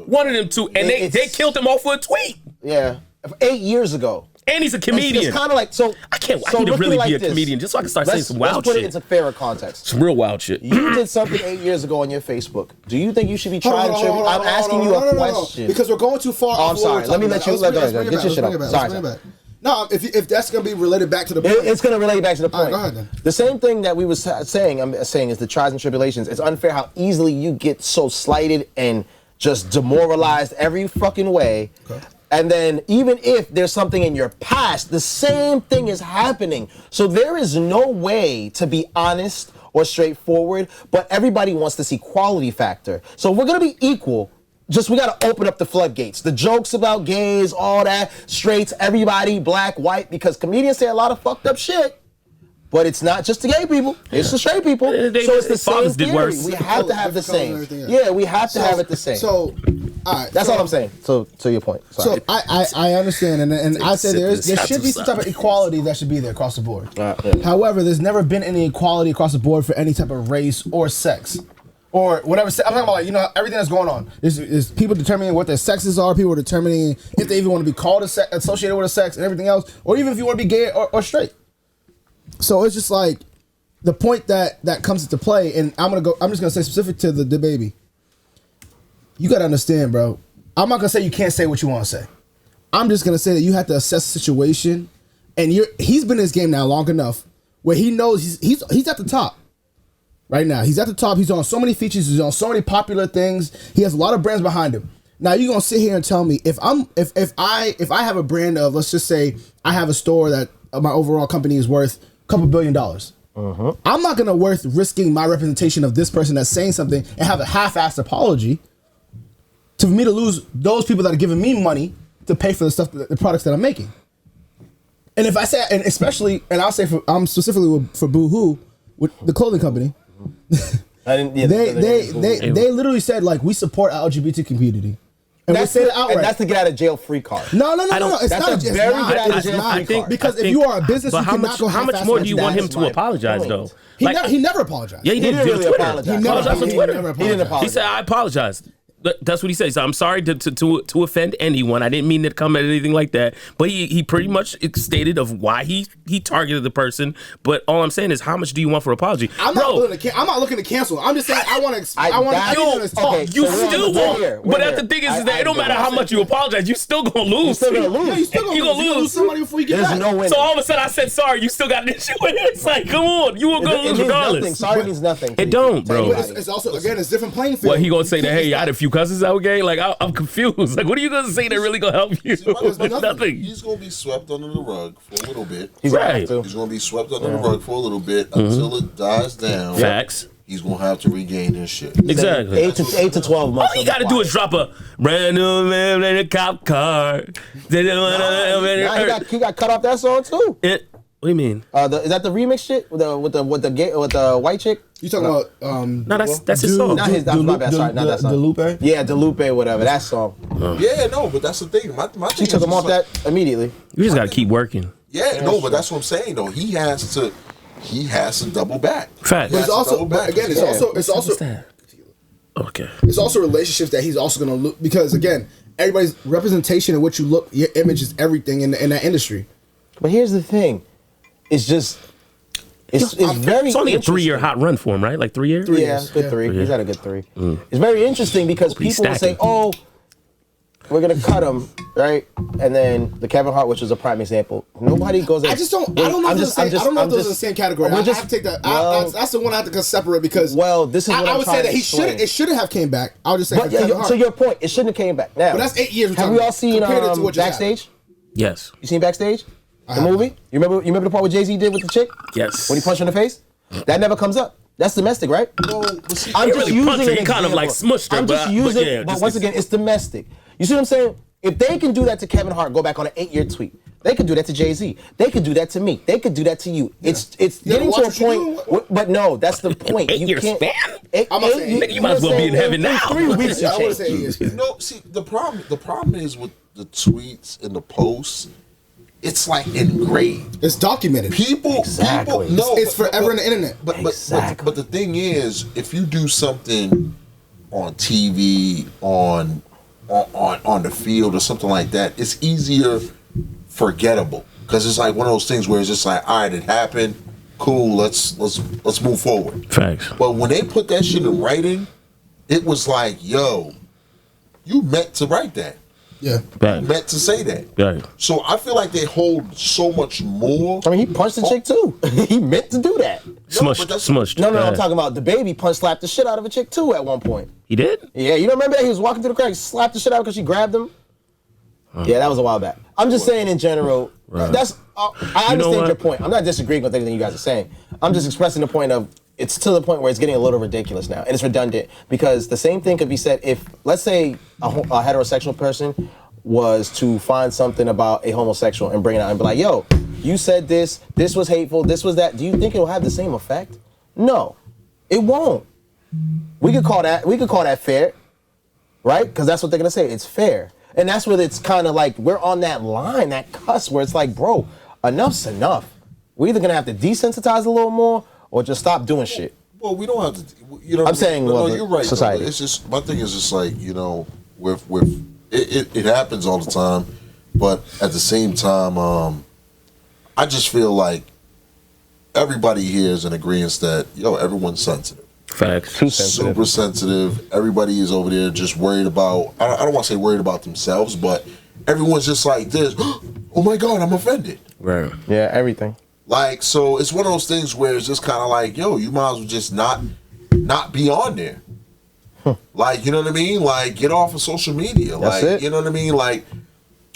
One of them two, and they killed him off for a tweet. Yeah, 8 years ago. And he's a comedian. It's kind of like, so I can't wait to really be a comedian just so I can start saying some wild shit. Let's put it into fairer context. Some real wild shit. You did something 8 years ago on your Facebook. Do you think you should be trying to tribute? I'm asking you a question. Because we're going too far. Oh, I'm sorry. Let me let you get your shit up. Sorry. No, if that's going to be related back to the point. It's going to relate back to the point. All right, go ahead then. The same thing that we was saying, I'm saying is the trials and tribulations. It's unfair how easily you get so slighted and just demoralized every fucking way. Okay. And then even if there's something in your past, the same thing is happening. So there is no way to be honest or straightforward, but everybody wants this equality factor. So if we're going to be equal, we got to open up the floodgates. The jokes about gays, all that, straights, everybody, black, white, because comedians say a lot of fucked up shit. But it's not just the gay people; it's the straight people. So it's the same theory. We have to have the same. Yeah, we have to have it the same. So, all right, that's all I'm saying. So, to your point. Sorry. So I understand, and I say there should be some type of equality that should be there across the board. However, there's never been any equality across the board for any type of race or sex. Or whatever. I'm talking about, like, everything that's going on. Is people determining what their sexes are. People are determining if they even want to be called associated with a sex and everything else, or even if you want to be gay or straight. So it's just like the point that comes into play, and I'm just gonna say specific to the DABABY. You gotta understand, bro. I'm not gonna say you can't say what you want to say. I'm just gonna say that you have to assess the situation, and he's been in this game now long enough where he knows he's at the top. Right now, he's at the top. He's on so many features. He's on so many popular things. He has a lot of brands behind him. Now you're gonna sit here and tell me if I have a brand of, let's just say I have a store that my overall company is worth $2 billion. I'm not gonna worth risking my representation of this person that's saying something and have a half-assed apology for me to lose those people that are giving me money to pay for the products that I'm making. And if I say, and especially, and I'll say I'm specifically for Boohoo with the clothing company. They literally said, like, we support our LGBT community. And we say it outright. And that's the get out of jail free card. No. It's that's not. a It's very not. good It's idea. not. I think- Because if you are a business, you cannot go how much more do you want him to apologize, though? He never apologized. Yeah, he did. didn't really Twitter. apologize. He He never apologized on apologized. Twitter. He never He didn't apologized. apologize. He said, I apologize. That's what he says. I'm sorry to offend anyone. I didn't mean to come at anything like that. But he pretty much stated of why he targeted the person. But all I'm saying is, how much do you want for apology? I'm not looking to cancel. I'm just saying I want to. I want to talk. okay, You So still we're won't. But that's the thing is that it don't matter how much you apologize. You still gonna lose. You're still gonna lose. Yeah, you still gonna You lose. gonna You gonna lose somebody before you get There's back. no winning. So all of a sudden I said sorry. You still got an issue with it. It's like, come on, you were gonna It lose means nothing. regardless. Sorry means nothing. It don't, bro. But it's also it's different playing field. What he gonna say that? Hey, I had a few cousins out game. Like I'm confused. Like, what are you gonna say that really gonna help you? Nothing. He's gonna be swept under the rug for a little bit. He's Right. He's gonna be swept under the rug for a little bit until it dies down. Facts. He's gonna have to regain his shit. Exactly. 8 to 12 months. All you gotta do is drop a brand new man in a cop car. Nah, he got cut off that song too. What do you mean? Is that the remix shit with the white chick? You talking about No, that's his song. Not his. That's my bad. Sorry, not that song. DeLupe? Yeah, DeLupe, whatever. That song. Yeah, no, but that's the thing. My She took him off that immediately. You just gotta keep working. Yeah, no, but that's what I'm saying though. He has to double back. Facts. But it's also, but again, it's also Okay. it's also relationships that he's also gonna look, because again, everybody's representation of what you look, your image is everything in that industry. But here's the thing. It's just it's very. It's only a 3-year interesting. hot run for him, right? Like 3 years. Yeah, good 3. He's had a good 3. It's very interesting because He's people will say, stacking. "Oh, we're gonna cut him," right? And then the Kevin Hart, which was a prime example. Nobody goes. I don't know if those are in the same category. I have to take that. That's the one I have to separate because. Well, this is what I I'm would trying say that to he explain. it shouldn't have came back. I would just say. But Kevin Hart. to your point, it shouldn't have came back. Now, But that's 8 years we're Have talking we all about, seen compared it to what just Backstage? Yes. You seen Backstage? The movie? You remember the part where Jay-Z did with the chick Yes. when he punched her in the face? That never comes up. That's domestic, right? No, but see, I'm He just really using punched her. an He kind of, like, example. smushed her, I'm just but using, yeah, but just once again, it's domestic. You see what I'm saying? If they can do that to Kevin Hart, go back on an 8-year tweet. They could do that to Jay-Z. They could do that to me. They could do that to you. It's getting to a watch what you point. But no, that's the point. 8-year span? I'm not saying- Nigga, you might as well be in heaven now. 3 weeks Yeah, to I would change. say 8 years. no, see the problem is with the tweets and the posts. It's like engraved. It's documented. Exactly. No, It's forever in the internet. But the thing is, if you do something on TV, on the field or something like that, it's easier forgettable because it's like one of those things where it's just like, all right, it happened, cool, let's move forward. Facts. But when they put that shit in writing, it was like, yo, you meant to write that. Yeah. Facts. Meant to say that. Right. So I feel like they hold so much more. I mean, he punched the chick too. He meant to do that. Smushed. but that's- Smushed. No, I'm talking about the baby slapped the shit out of a chick too at one point. He did? Yeah, you don't remember that? He was walking through the crack, slapped the shit out because she grabbed him. Yeah, that was a while back. I'm just saying in general, that's I understand your point. I'm not disagreeing with anything you guys are saying. I'm just expressing the point of it's to the point where it's getting a little ridiculous now, and it's redundant because the same thing could be said if, let's say, a heterosexual person was to find something about a homosexual and bring it out and be like, yo, you said this was hateful, this was that. Do you think it will have the same effect? No, it won't. We could call that fair, right? Because that's what they're gonna say. It's fair, and that's where it's kind of like we're on that line, that cusp, where it's like, bro, enough's enough. We're either gonna have to desensitize a little more or just stop doing shit. Well, we don't have to. You know, I'm saying, well, you're right. society. Though. It's just my thing is just like with it happens all the time, but at the same time, I just feel like everybody here is in agreement that everyone's sensitive. Facts. Too sensitive. Super sensitive. Everybody is over there just worried about. I don't want to say worried about themselves, but everyone's just like this. Oh my God, I'm offended. Right. Yeah, everything. Like, so it's one of those things where it's just kind of like, yo, you might as well just not be on there. Like, you know what I mean? Like, get off of social media. That's Like, it. you know what I mean? Like,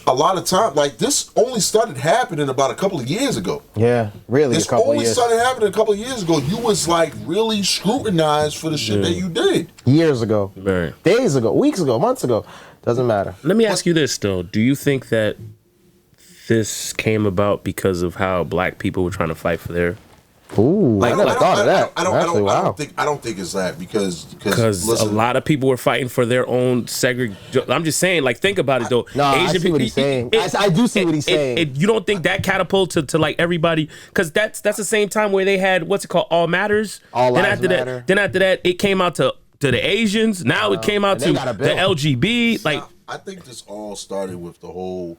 a lot of time, like, this only started happening about a couple of years ago. Yeah, really, This a couple of only years. started happening a couple of years ago. You was, like, really scrutinized for the shit that you did. Years ago, Right. days ago, weeks ago, months ago. Doesn't matter. Let me ask you this, though. Do you think that this came about because of how black people were trying to fight for their Ooh, I never thought of that. I don't think it's that because a lot of people were fighting for their own segregation. I'm just saying, like, think about it though. No, I see what he's saying. I do see what he's saying. You don't think that catapulted to like everybody? Because that's the same time where they had what's it called, All Matters. All Lives Matter. Then after that, it came out to the Asians. Now it came out to the LGB. Like, I think this all started with the whole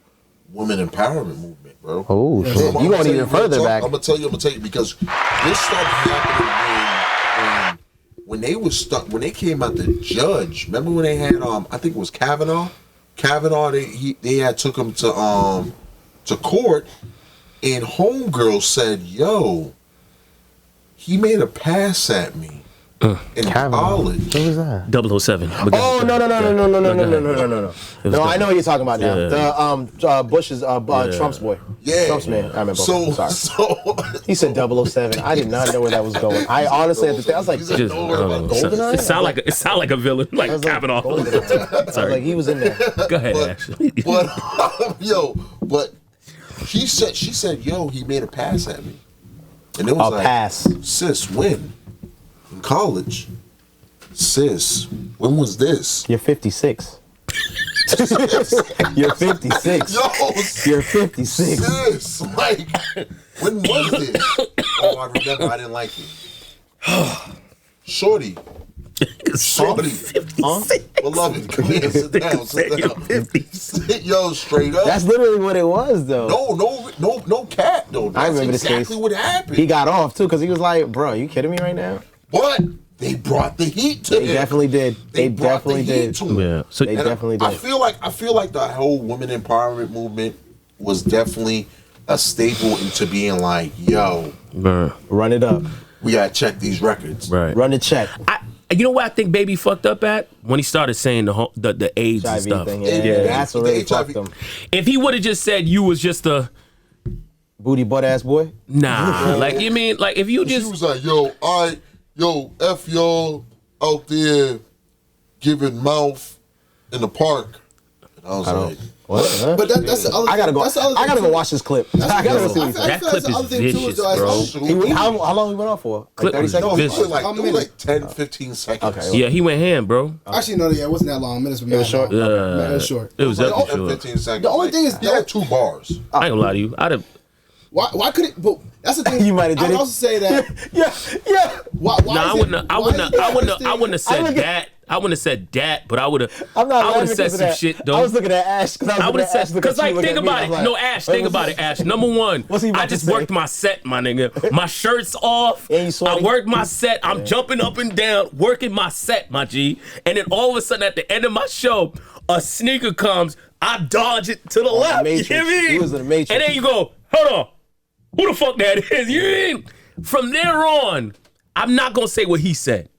women empowerment movement, bro. Oh shit! You going even further back? I'm gonna tell you because this started happening when they was stuck when they came out the judge. Remember when they had I think it was Kavanaugh. They had took him to court, and homegirl said, "Yo, he made a pass at me." In college. What was that? 007. Oh no! No, I know what you're talking about now. Yeah. The Bush's Trump's boy. Yeah. Trump's man. I remember. So he said 007. I did not know where that was going. I honestly at the time I was like, Goldeneye? It sound like a villain, like Kavanaugh. Sorry. Like he was in there. Go ahead, Ashley. But she said, yo, he made a pass at me. And it was pass. Sis, when? In college. Sis, when was this? You're 56. You're 56. Yo, you're 56. Sis, like, when was this? Oh, I remember I didn't like it. Shorty. Beloved, come here, sit down. Yo, straight up. That's literally what it was, though. No cap, though. That's I remember this exactly case. What happened. He got off too, because he was like, "Bro, you kidding me right now?" But they brought the heat to him. They definitely did. They definitely did. Yeah. So they definitely did. I feel like the whole women empowerment movement was definitely a staple into being like, yo, run it up. We gotta check these records. Right. Run the check. You know what I think Baby fucked up at? When he started saying the AIDS HIV and stuff. Thing, yeah. That's what really fucked him. If he would have just said you was just a booty butt ass boy. Nah. Like, you mean, like, if you just. She was like, F y'all out there giving mouth in the park. And I was like, what? Huh? But that's the other thing. I gotta go watch this clip. I gotta go see what that clip is vicious, bro. How long he went off for? Like 30 seconds? No, it was like 10, 15 seconds. Okay. Yeah, he went ham, bro. Actually, no, it wasn't that long. Minutes, but it was short. It was short. It was definitely short. 15 seconds. The only thing is, he had 2 bars. I ain't gonna lie to you. I'd have. Why could it? But that's the thing. You might have did I would it. also say that. yeah. Why No, I wouldn't have said that. I wouldn't have said that, but I would have. I would have said some shit though. I was looking at Ash because like think about it. No, Ash, think about it, Ash. Number one, I just worked my set, my nigga. My shirt's off. I worked my set. I'm jumping up and down, working my set, my G. And then all of a sudden, at the end of my show, a sneaker comes. I dodge it to the left. You hear me? He was in the Matrix. And then you go, hold on. Who the fuck that is? You mean? From there on, I'm not gonna say what he said,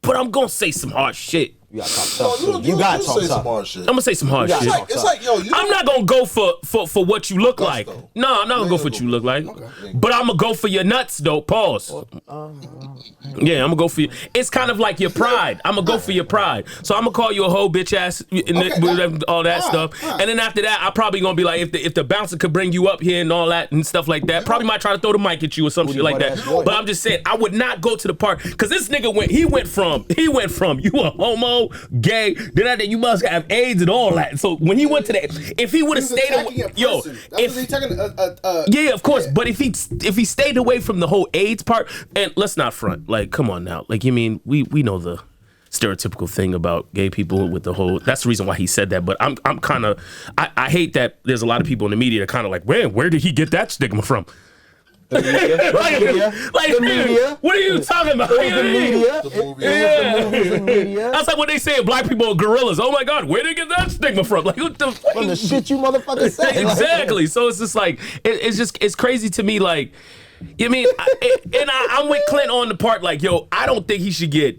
but I'm gonna say some hard shit. You gotta talk tough. You gotta talk some tough. hard shit. I'm gonna say some hard shit. It's like, yo, I'm not gonna go for what you look like. Though. No, I'm not gonna go for what you look like. But I'm gonna go for your nuts though. Pause. Yeah, I'm gonna go for you. It's kind of like your pride. I'm gonna go for your pride. So I'm gonna call you a hoe, bitch ass, all that stuff. And then after that, I'm probably gonna be like, if the bouncer could bring you up here and all that and stuff like that, probably might try to throw the mic at you or some shit like that. But I'm just saying, I would not go to the park because this nigga went from you a homo, gay, then after you must have AIDS and all that. So when he went to that, if he would have stayed away, yeah, of course. But if he stayed away from the whole AIDS part, and let's not front, like, come on now, like, you mean we know the stereotypical thing about gay people with the whole. That's the reason why he said that. But I'm kind of I hate that there's a lot of people in the media that kind of like, man, where did he get that stigma from? The media. What are you talking about? The media. That's like when they say black people are gorillas. Oh my God, where did they get that stigma from? Like, what the fuck? From the shit you motherfuckers say. Exactly. So it's just like it's crazy to me. Like, you mean? I'm with Clint on the part. Like, yo, I don't think he should get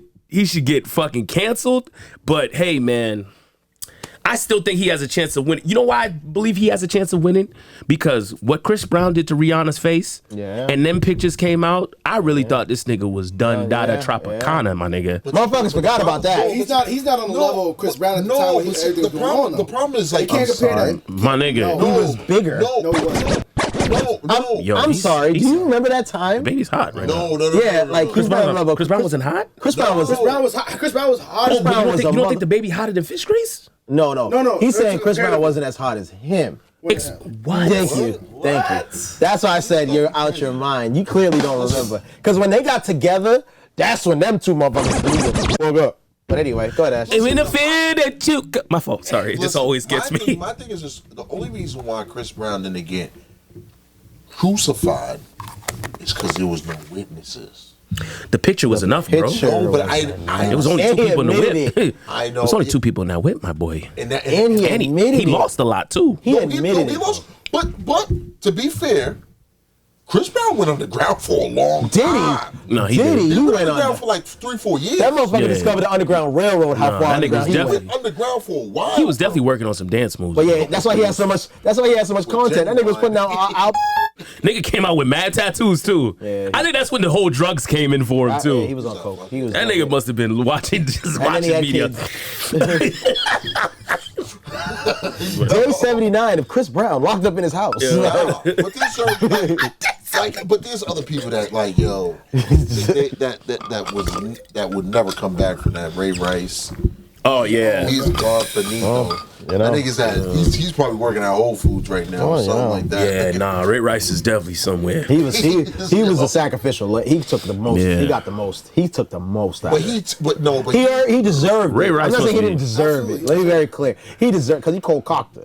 fucking canceled. But hey, man, I still think he has a chance of winning. You know why I believe he has a chance of winning? Because what Chris Brown did to Rihanna's face, and them pictures came out, I really thought this nigga was done, dada Tropicana, my nigga. Motherfuckers forgot about that. He's not on the level of Chris Brown at the time when everything was going on. The problem is, like, can't compare that. My nigga. He was bigger. No, he wasn't. No. I'm sorry. Do you remember that time? Baby's hot right now. No. Yeah, like Chris Brown wasn't hot? Chris Brown was hot. Chris Brown was hot. Chris Brown was You don't think the baby hotter than fish grease? No. He's saying Chris Brown wasn't as hot as him. What? Thank you. That's why I said you're out your mind. You clearly don't remember. Because when they got together, that's when them two motherfuckers woke up. But anyway, go ahead, Ash. My fault. Sorry, it just always gets me. My thing is just the only reason why Chris Brown didn't get crucified is because there was no witnesses. The picture was enough, bro. No, but it was only two people in the whip. I know. It was only two people in that whip, my boy. And he lost a lot too. He admitted it. Lost, but to be fair, Chris Brown went underground for a long time. No, he did. He He went went underground for like 3-4 years. That motherfucker discovered the Underground Railroad. How far that nigga was underground he definitely- went. He went underground for a while. He was definitely working on some dance moves. But yeah, that's why he has so much. That's why he has so much content. That nigga was putting out. Nigga came out with mad tattoos too. Yeah, I think that's when the whole drugs came in for him too. Yeah, he was on coke. He was. That nigga must have been watching media. Day 79 of Chris Brown locked up in his house. Nah, but there's other people that like that would never come back from that. Ray Rice. Oh yeah. He's God Benito. You know? I think he's probably working at Whole Foods right now or something like that. Yeah, nah, Ray Rice is definitely somewhere. He was the sacrificial. He took the most. Yeah. He got the most. He took the most out But of it. he He deserved Ray it. Rice I'm not saying he supposed to didn't be- deserve it. Let me be very clear. He deserved because he cold cocked her.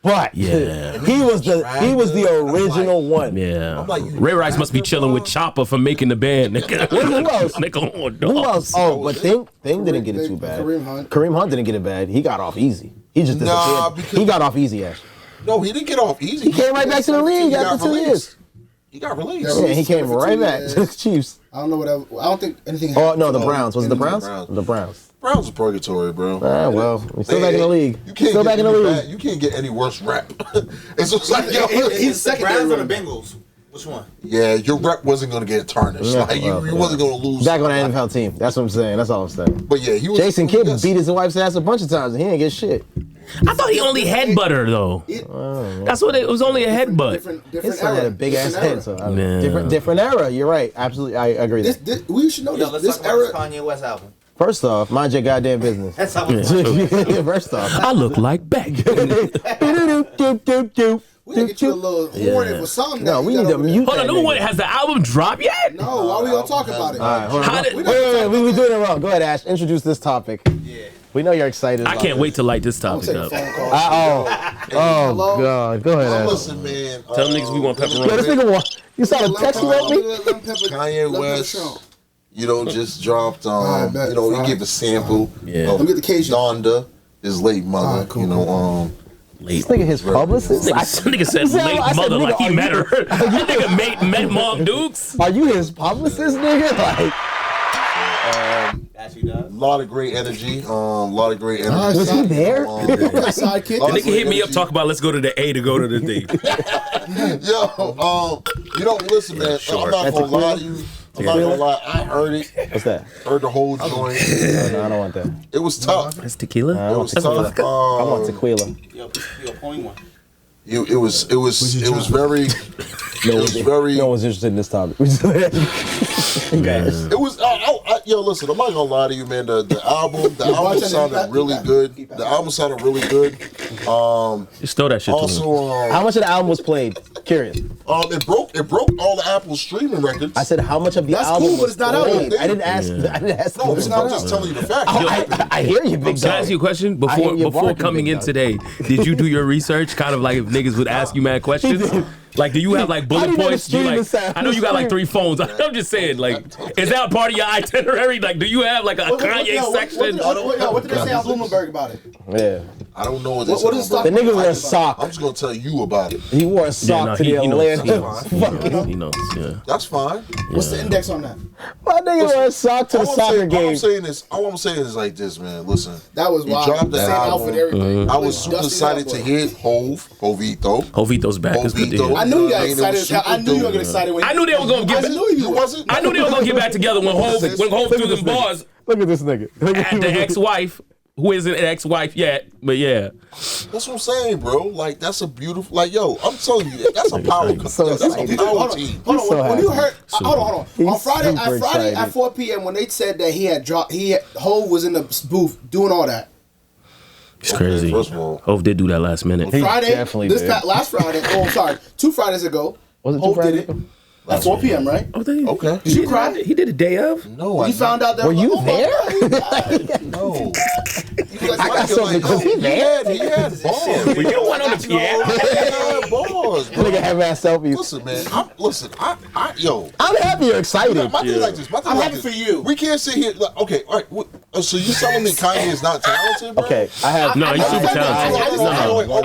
But Yeah. he was the original one. Yeah. I'm like, Ray Rice must be chilling with Chopper for making the band. Nigga. Who else? Nigga, oh, Who dog. else? Oh, but Thing didn't get it too bad. Kareem Hunt didn't get it bad. He got off easy. He just disappeared. because- He got off easy, Ash. No, he didn't get off easy. He came right back to the league He after got 2 years. He got released. Yeah, he came right back to the Chiefs. I don't know what I don't think anything. Oh no, the Browns. Was it the Browns? Browns. The Browns. Browns are purgatory, bro. Ah, well, we're still back in the league. You can't Still get back in the any league. bad- You can't get any worse rap. It's just like He's the secondary Browns or the running. Bengals? Which one? yeah, your rep wasn't gonna get tarnished. Yeah, Like well, you wasn't gonna lose. Back on the NFL team. That's what I'm saying. That's all I'm saying. But yeah, he was. Jason Kidd yes. beat his wife's ass a bunch of times and he didn't get shit. I thought he only headbutt her though. That's what it was, only a headbutt. Different His son had a big ass Different era. head. So different era. You're right. Absolutely, I agree. With that. We should know Yo, let's this talk about this era. Kanye West album. First off, mind your goddamn business. That's how we First off, I look like Beck. We gotta get you a little hornet for something. No, that we you need got to over there. mute Hold that on, number one, nigga. has the album dropped yet? No, why we gonna talk about it? All right, hold on. How did- Wait, we doing it wrong. Go ahead, Ash. Introduce this topic. Yeah. We know you're excited. I about can't this. wait to light this I'm topic taking up. phone calls. Oh God. Go ahead, Ash. Listen, man. Tell niggas we want pepperoni. Yo, this nigga want. You saw the text you wrote me? Kanye West, just dropped. Alright, bet. He Fine. gave a sample. Yeah. Of Let me get the Cajun. Donda, his late mother. Alright, cool, Late. This nigga his publicist. Nigga said late I said, mother nigga, like he are met you- her. That nigga met Mom Dukes. Are you his publicist, nigga? Like, That's you, dog. A lot of great energy. Was was he there? Sidekick. The nigga hit me up talk about let's go to the A to go to the D. Listen, man. I'm not gonna lie to you. I'm not gonna lie. I heard it. What's that? Heard the whole joint. No, I don't want that. It was tough. That's tequila. It was tough. I want tequila. Yo, pour me one. It was very. No one's interested in this topic. It was. Listen. I'm not gonna lie to you, man. The album sounded really good. The album sounded really good. Just throw that shit to him. Also, How much of the album was played? Curious. it broke all the Apple streaming records. I said how much of the That's album cool, but was it's not out played. yet. I didn't ask. I didn't ask. No, the I'm just telling you the fact. I hear you, big Can I dog. ask you a question? I hear you Before barking, coming big in dog. today, did you do your research? Kind of like if niggas would ask you mad questions? Like, do you have like How bullet do you know points? the You like? stream is I know you got like 3 phones. I'm just saying, like, is that part of your itinerary? Like, do you have like a Kanye section? What did they say on Bloomberg about it? Yeah. I don't know what What is The nigga wore a sock. I'm just gonna tell you about it. He wore a sock to the he knows. Atlanta. He knows. Yeah. That's fine. What's the index on that? My nigga wore a sock to the soccer game. All I'm saying is like this, man. Listen, That was he wild. dropped the Same album. outfit, everything. I was super excited to hear Hovito. Hovito's back. It's good to hear. I knew you got I mean, it was excited. I knew you were gonna get excited when I knew they were gonna get back. You wasn't. I knew they were gonna get back together when Hov threw them bars Look at this nigga. at the ex-wife. who isn't an ex-wife yet, but yeah. That's what I'm saying, bro. Like, that's a beautiful, like, yo, I'm telling you, that's a power. That's a power team. Hold on, when you heard, hold on. On Friday excited. at 4 p.m. when they said that Hov was in the booth doing all that. It's crazy. First of all, Hov did do that last minute. Friday, definitely did. last Friday. Oh, sorry, 2 Fridays ago. Was it 2 Hov Fridays did it ago? at 4 p.m. Right? okay. Did you cry? He did a day of? No, He found out that. Were you there? No. I got something. Was he there? He had bars. Well, you went on the piano. He had bars, bro. Nigga have ass selfies. Listen, man. Yo. I'm happy you're excited. My thing like this. I'm happy for you. We can't sit here. Like, okay, all right. So you telling me Kanye is not talented, bro? Okay, I have. No, he's super talented.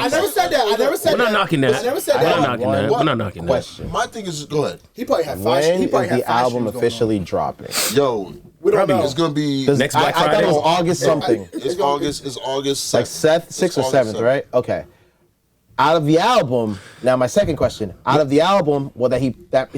I never said that. I never said that. We're not knocking that. I never said We're not that. knocking that. We're not knocking that. Question. My thing is, go ahead. He probably had 5. When He is probably had the 5 album shoes going officially dropping? Yo, We don't know. it's gonna be. Next Black I thought it Friday. was August something. It's August. It's August. Like 7th. 6th or It's 7th, August right? Okay. Out of the album, now my second question. Out of the album, well,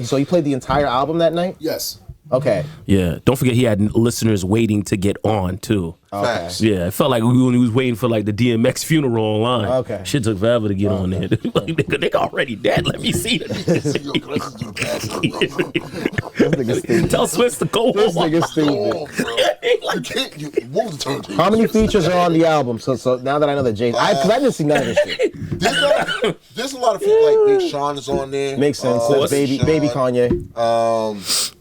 so he played the entire album that night? Yes. Okay. Yeah, don't forget he had listeners waiting to get on too. Facts. Yeah, it felt like when he was waiting for like the DMX funeral online. Okay. Shit took forever to get on there. Like, nigga already dead. Let me see it. Tell Swiss to go This home. nigga's stupid. You can't. You move the turntable. How many features are on the album? So now that I know that Jay, because I didn't see none of this shit. There's a lot of people like Big Sean is on there. Makes sense. That's baby Kanye.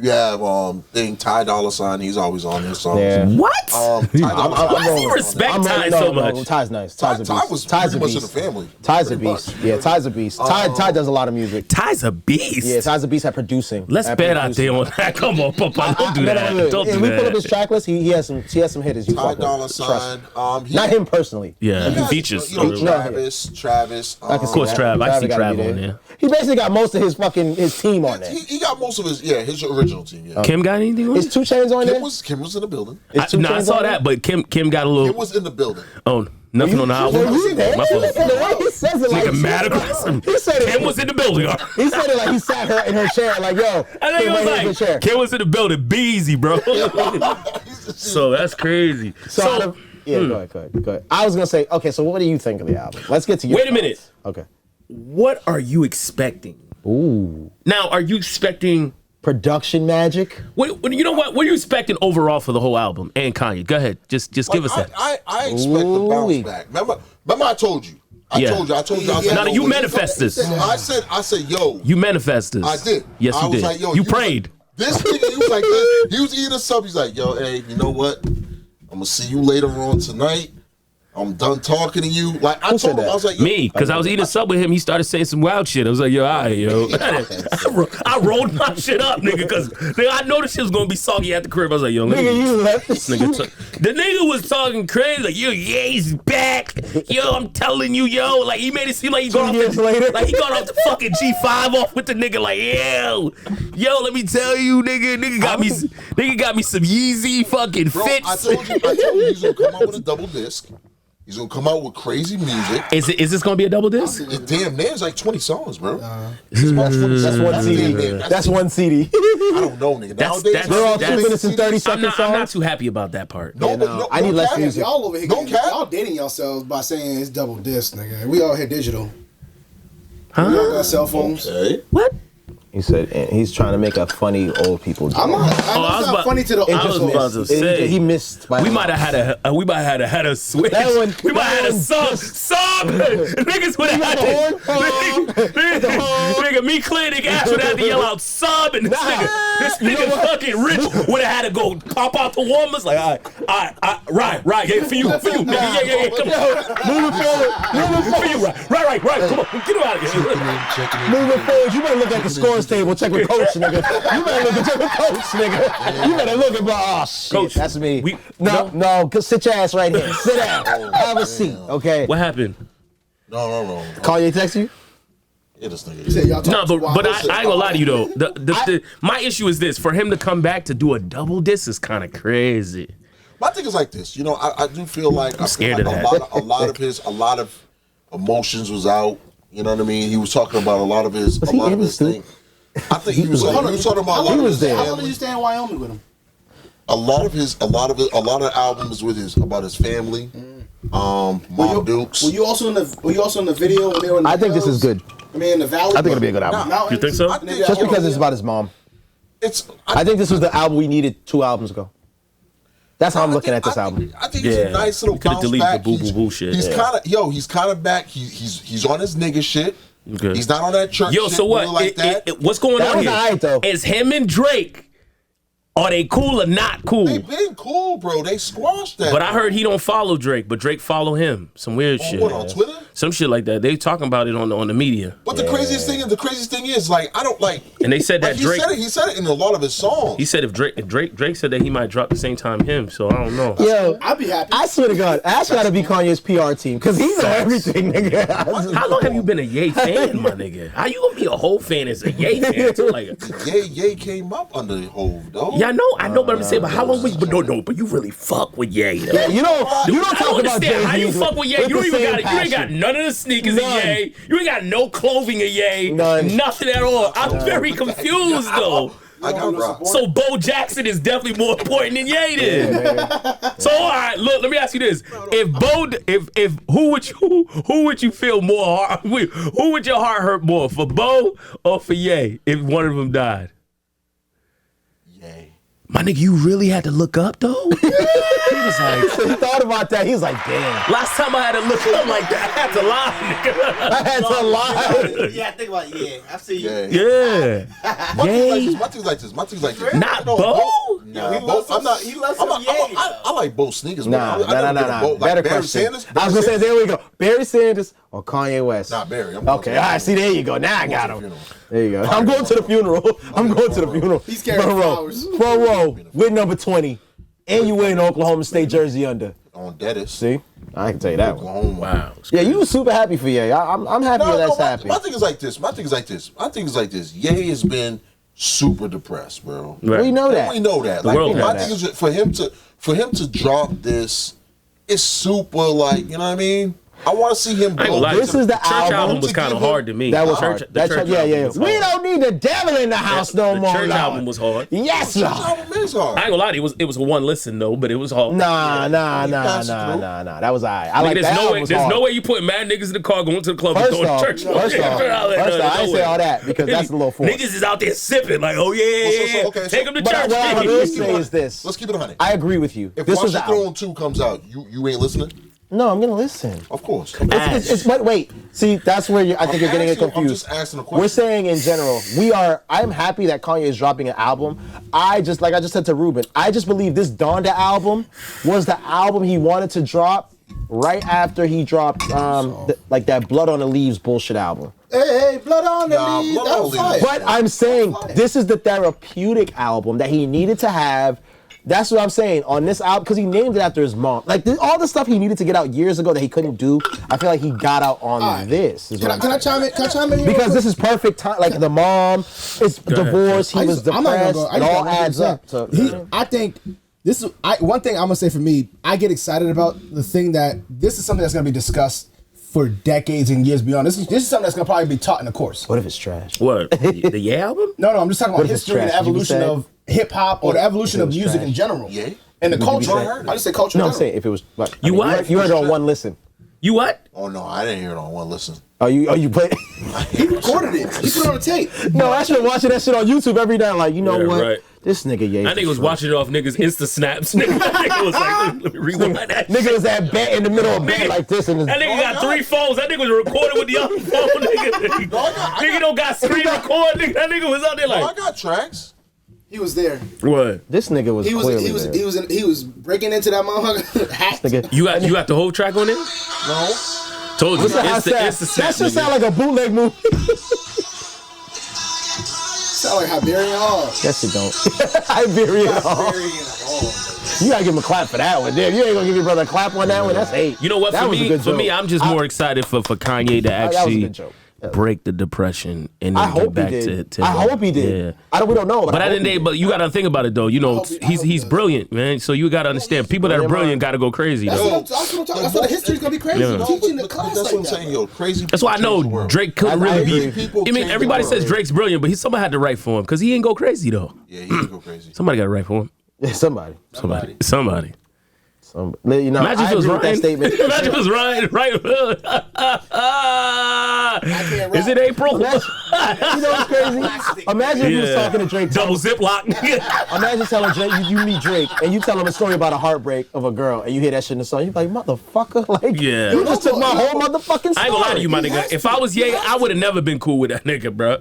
You have Ty Dolla $ign. He's always on there. Songs. Yeah. What? Ty Dolla $ign. Why do you respect Ty so much? Ty's nice. Ty's a Ty beast. was Ty's a pretty much in beast. the family. Ty's a Pretty beast. much. Yeah, Ty's a beast. Ty does a lot of music. Ty's a beast. Yeah, Ty's a beast at producing. Let's At bet out producing. there on that. Come on, Papa. Don't do that. Don't If do we pull up his that. track list, he has some hitters. You Ty fuck with. Dolla Trust. $ign. Not him personally. Yeah, He has, features. You know, No. Travis. I can Of see course, that. Trav. I see gotta Trav be on there. He basically got most of his team on there. He got most of his original team. Yeah. Kim got anything on Is it? 2 Chainz on there? Kim was in the building. Is 2 I Chainz saw on there? that, but Kim got a Kim little. was in the building. Oh, nothing on the album. Were you there? My fault. The way he says it, like Nigga mad aggressive. He said Kim it. was in the building. He said it like he sat her in her chair, like yo. I think it was like Kim was in the building. Be easy, bro. So that's crazy. So Go ahead. I was gonna say, okay, so what do you think of the album? Let's get to you. wait a minute. Okay. What are you expecting? Ooh. Now, are you expecting? Production magic. You know what? What are you expecting overall for the whole album? And Kanye, go ahead. Just give us that. I expect the bounce back. Remember I told you. I told you. I said, Now, you manifest this. I said, yo. You manifest this. I did. Yes, you I was did. like, yo, you prayed. This nigga, he was like this. He was eating something. He's like, yo, hey, you know what? I'm gonna see you later on tonight. I'm done talking to you. Like I told him, I was like, yo, Me, because I was eating a sub with him. He started saying some wild shit. I was like, yo, all right, yo. I rolled my shit up, nigga, because I know this shit was gonna be soggy at the crib. I was like, yo, Nigga, you left this nigga. The nigga was talking crazy, like, yo, yeah, he's back. Yo, I'm telling you, yo. Like he made it seem like he got off the fucking G5 off with the nigga, like, yo, let me tell you, nigga got me some Yeezy fucking bro, fits. I told you he's gonna come out with a double disc. He's gonna come out with crazy music. Is this gonna be a double disc? Damn, there's like 20 songs, bro. That's one CD. That's one CD. I don't know, nigga. Nowadays, They're all 2 minutes and 30 seconds I'm not songs. too happy about that part. No, I need less cap. music. Y'all over here, No cap. y'all dating yourselves by saying it's double disc, nigga. We all here digital. Huh? We all got cell phones. Okay. What? He said he's trying to make a funny old people joke. I'm not. I was funny to the I was old about to say. He missed. By We might have had a switch. That one- we might that have had a one sub. Niggas would have had to. Nigga, me clear nigga ass would have had to yell out sub, and this nigga fucking Rich would have had to go pop out the warmers like, all right, yeah, for you, nigga, yeah, come on, moving forward, for you, right, come on, get him out of here. moving forward. You better look at the scores table. Check with coach, nigga. You better look at coach, nigga. You better look at oh shit. Coach, that's me. no. Sit your ass right here. Sit down. Have a seat. Okay. What happened? No. Kanye text you? Yeah, this nigga. He said y'all No, talk but I ain't gonna lie to you though. My issue is this: for him to come back to do a double disc is kind of crazy. My thing is like this. You know, I do feel like I'm scared of that. a lot of emotions was out. You know what I mean? He was talking about a lot of his things. I think he was talking about a lot of his How long did family. you stay in Wyoming with him? a lot of albums with about his family. Mom Dukes. Were you also in the video when they were in the I think this is good. I mean, in the valley. I think it'll be a good album. You think so? Just because it's about his mom. I think this was the album we needed 2 albums ago. That's how I'm looking at this album. I think it's a nice little bounce back. The boo boo shit. He's kind of back. He's on his nigga shit. Okay. He's not on that church shit. So what? Like What's going on here? Right, though. Is him and Drake, are they cool or not cool? They been cool, bro. They squashed that. But I heard he don't follow Drake, but Drake follow him. Some weird shit. What, on Twitter? Some shit like that. They talking about it on the media. But the craziest thing is, like, I don't like. And they said that Drake. He said it in a lot of his songs. He said if Drake said that he might drop the same time him. So I don't know. Yo, I'd be happy. I swear to God, Ash gotta be Kanye's PR team because he know everything, nigga. How long have you been a Ye fan, my nigga? How you gonna be a whole fan as a Ye fan? Too? Like, Ye came up under the Hove, though. yeah, I know, but I'm saying, but how long? But you really fuck with Ye. Though. Yeah, you don't talk about understand how you Jay-Z fuck with Ye. You ain't got none of the sneakers of Ye. You ain't got no clothing of Ye. None. Nothing at all. I'm very confused though. I got rock. So Bo Jackson is definitely more important than Ye then. So all right, look, let me ask you this: if who would you feel more hard? Who would your heart hurt more, for Bo or for Ye if one of them died? Ye. My nigga, you really had to look up though. He was like, he thought about that. He was like, damn. last time I had to look up like that, I had to lie, nigga. I had to lie. Yeah, think about I see you. Yeah. My thing's like this. Not Bo? Nah, Bo. He loves some Ye. I like both sneakers. Nah. Like Better Barry question. Sanders. I was gonna say, there we go. Barry Sanders or Kanye West? Nah, Barry. Okay, all right. See, there you go. Now I got him. There you go. I'm going to the funeral. I'm going to the funeral. He's carrying flowers. Front row with number 20. And you wearing Oklahoma State jersey under. On Deadest. See? I can tell you that one. Oklahoma. Wow. Yeah, you were super happy for Ye. I'm happy that's happy. My thing is like this. Ye has been super depressed, bro. Right. We know that. We know that. The Like, world my knows thing is for him to drop this, it's super, like, you know what I mean? I want to see him I ain't go. gonna lie, This is the church album was kind of hard to me. That was church, hard. The church Yeah. album was We hard. don't need the devil in the house no more. The church Lord. album was hard. Yes, Church Lord. album is hard. I ain't gonna lie, it was a one listen though, but it was hard. Nah. That was alright. I like Nigga, that. there's no way you put mad niggas in the car going to the club and First throwing off, church. I didn't say all that because that's a little forced. Niggas is out there sipping like, oh yeah, okay, take them to But church. what I will say is this. Let's keep it 100. I agree with you. If This Watch was the the album. Throne 2 comes out, you ain't listening? No, I'm gonna listen. Of course. But wait, see, that's where I think you're getting it confused. I'm just asking a question. We're saying in general, I'm happy that Kanye is dropping an album. Like I just said to Ruben, I just believe this Donda album was the album he wanted to drop right after he dropped like that Blood on the Leaves bullshit album. Hey, blood on the leaves. Blood That on was the fire. Leaves. But I'm saying this is the therapeutic album that he needed to have. That's what I'm saying on this album, because he named it after his mom. Like all the stuff he needed to get out years ago that he couldn't do, I feel like he got out on this. Can I chime in? Can I chime in here? Because this is perfect time. Like the mom is divorced, he was depressed. It all adds up. I think this is one thing I'm gonna say for me. I get excited about the thing that this is something that's gonna be discussed for decades and years beyond. This is something that's gonna probably be taught in the course. What if it's trash? What? The Ye album? No, I'm just talking about What if it's history and the trash? Did you evolution say? of hip hop or the evolution of was music trash? in general. Yeah. And the culture. say? I just say culture. No, in I'm general. saying if it was. What? You what? You heard it on one listen. You what? Oh no, I didn't hear it on one listen. Oh, you played? He recorded it. He put it on the tape. No, I should watching that shit on YouTube every day. Like, you know Yeah, what? right. This nigga, yeah. That nigga was watching it off niggas' Insta snaps. Nigga was like, let me rewind that. Nigga was at bed in the middle of bed like this, and That nigga got 3 phones. That nigga was recording with the other phone. Nigga don't got screen record. Nigga, that nigga was out there I like. got tracks. He was there. What? this nigga was clearly there. He was breaking into that motherfucker. Hacked. Nigga. You got the whole track on it? No. Told you. Listen how It's the sad. snap. That should nigga. sound like a bootleg movie. Sound like Iberian Hall. That shit don't. Iberian Hall. You gotta give him a clap for that one. Damn, you ain't gonna give your brother a clap on that one. That's 8. You know what? That For was a me, good for me, joke. I'm just more excited for Kanye to That was a actually good joke. break the depression and I then get hope he back did. to I hope he did. Yeah. We don't know. But I didn't. But you gotta think about it though. You know, he's brilliant, man. So you gotta understand. People that are brilliant gotta go crazy. That's though. what I'm talking. That's why the history's gonna be crazy. Yeah. Teaching the But class that's like what I'm that. saying, yo. Crazy. That's why I people change the know world. Drake couldn't I really agree. be. People I mean, change the everybody world. says Drake's brilliant, but somebody had to write for him because he ain't go crazy though. Yeah, he didn't go crazy. Somebody got to write for him. Somebody. You know, Imagine I if it was agree with that Ryan. statement. Imagine if it was Ryan, right? Is it April? You know what's crazy? Imagine if you was talking to Drake. Double ziplock. Imagine telling Drake, you meet Drake, and you tell him a story about a heartbreak of a girl, and you hear that shit in the song. You're like, motherfucker, like, Yeah. you just took my whole motherfucking story. I ain't gonna lie to you, my nigga. If I was Ye, I would have never been cool with that nigga, bro.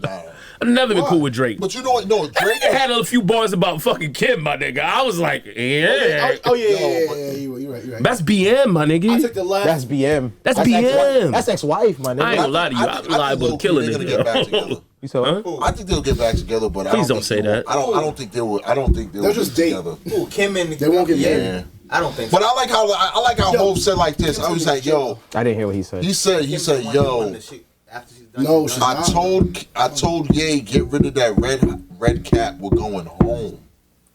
I've never been cool with Drake. But you know what? No, Drake had a few bars about fucking Kim, my nigga. I was like, yeah. You're right. That's BM, my nigga. I took the last. That's BM. That's BM. That's ex-wife, my nigga. I ain't gonna lie to you. I'm liable to kill a they're gonna get back nigga. together. You saw Huh? it? I think they'll get back together, but Please don't say that. I don't think they will. I don't think they'll just get date. together. Ooh, Kim and They won't get married. Yeah. I don't think so. But I like how Hov said like this. I was like, yo. I didn't hear what he said. He said, yo. No, she's I told Ye get rid of that red cap. We're going home.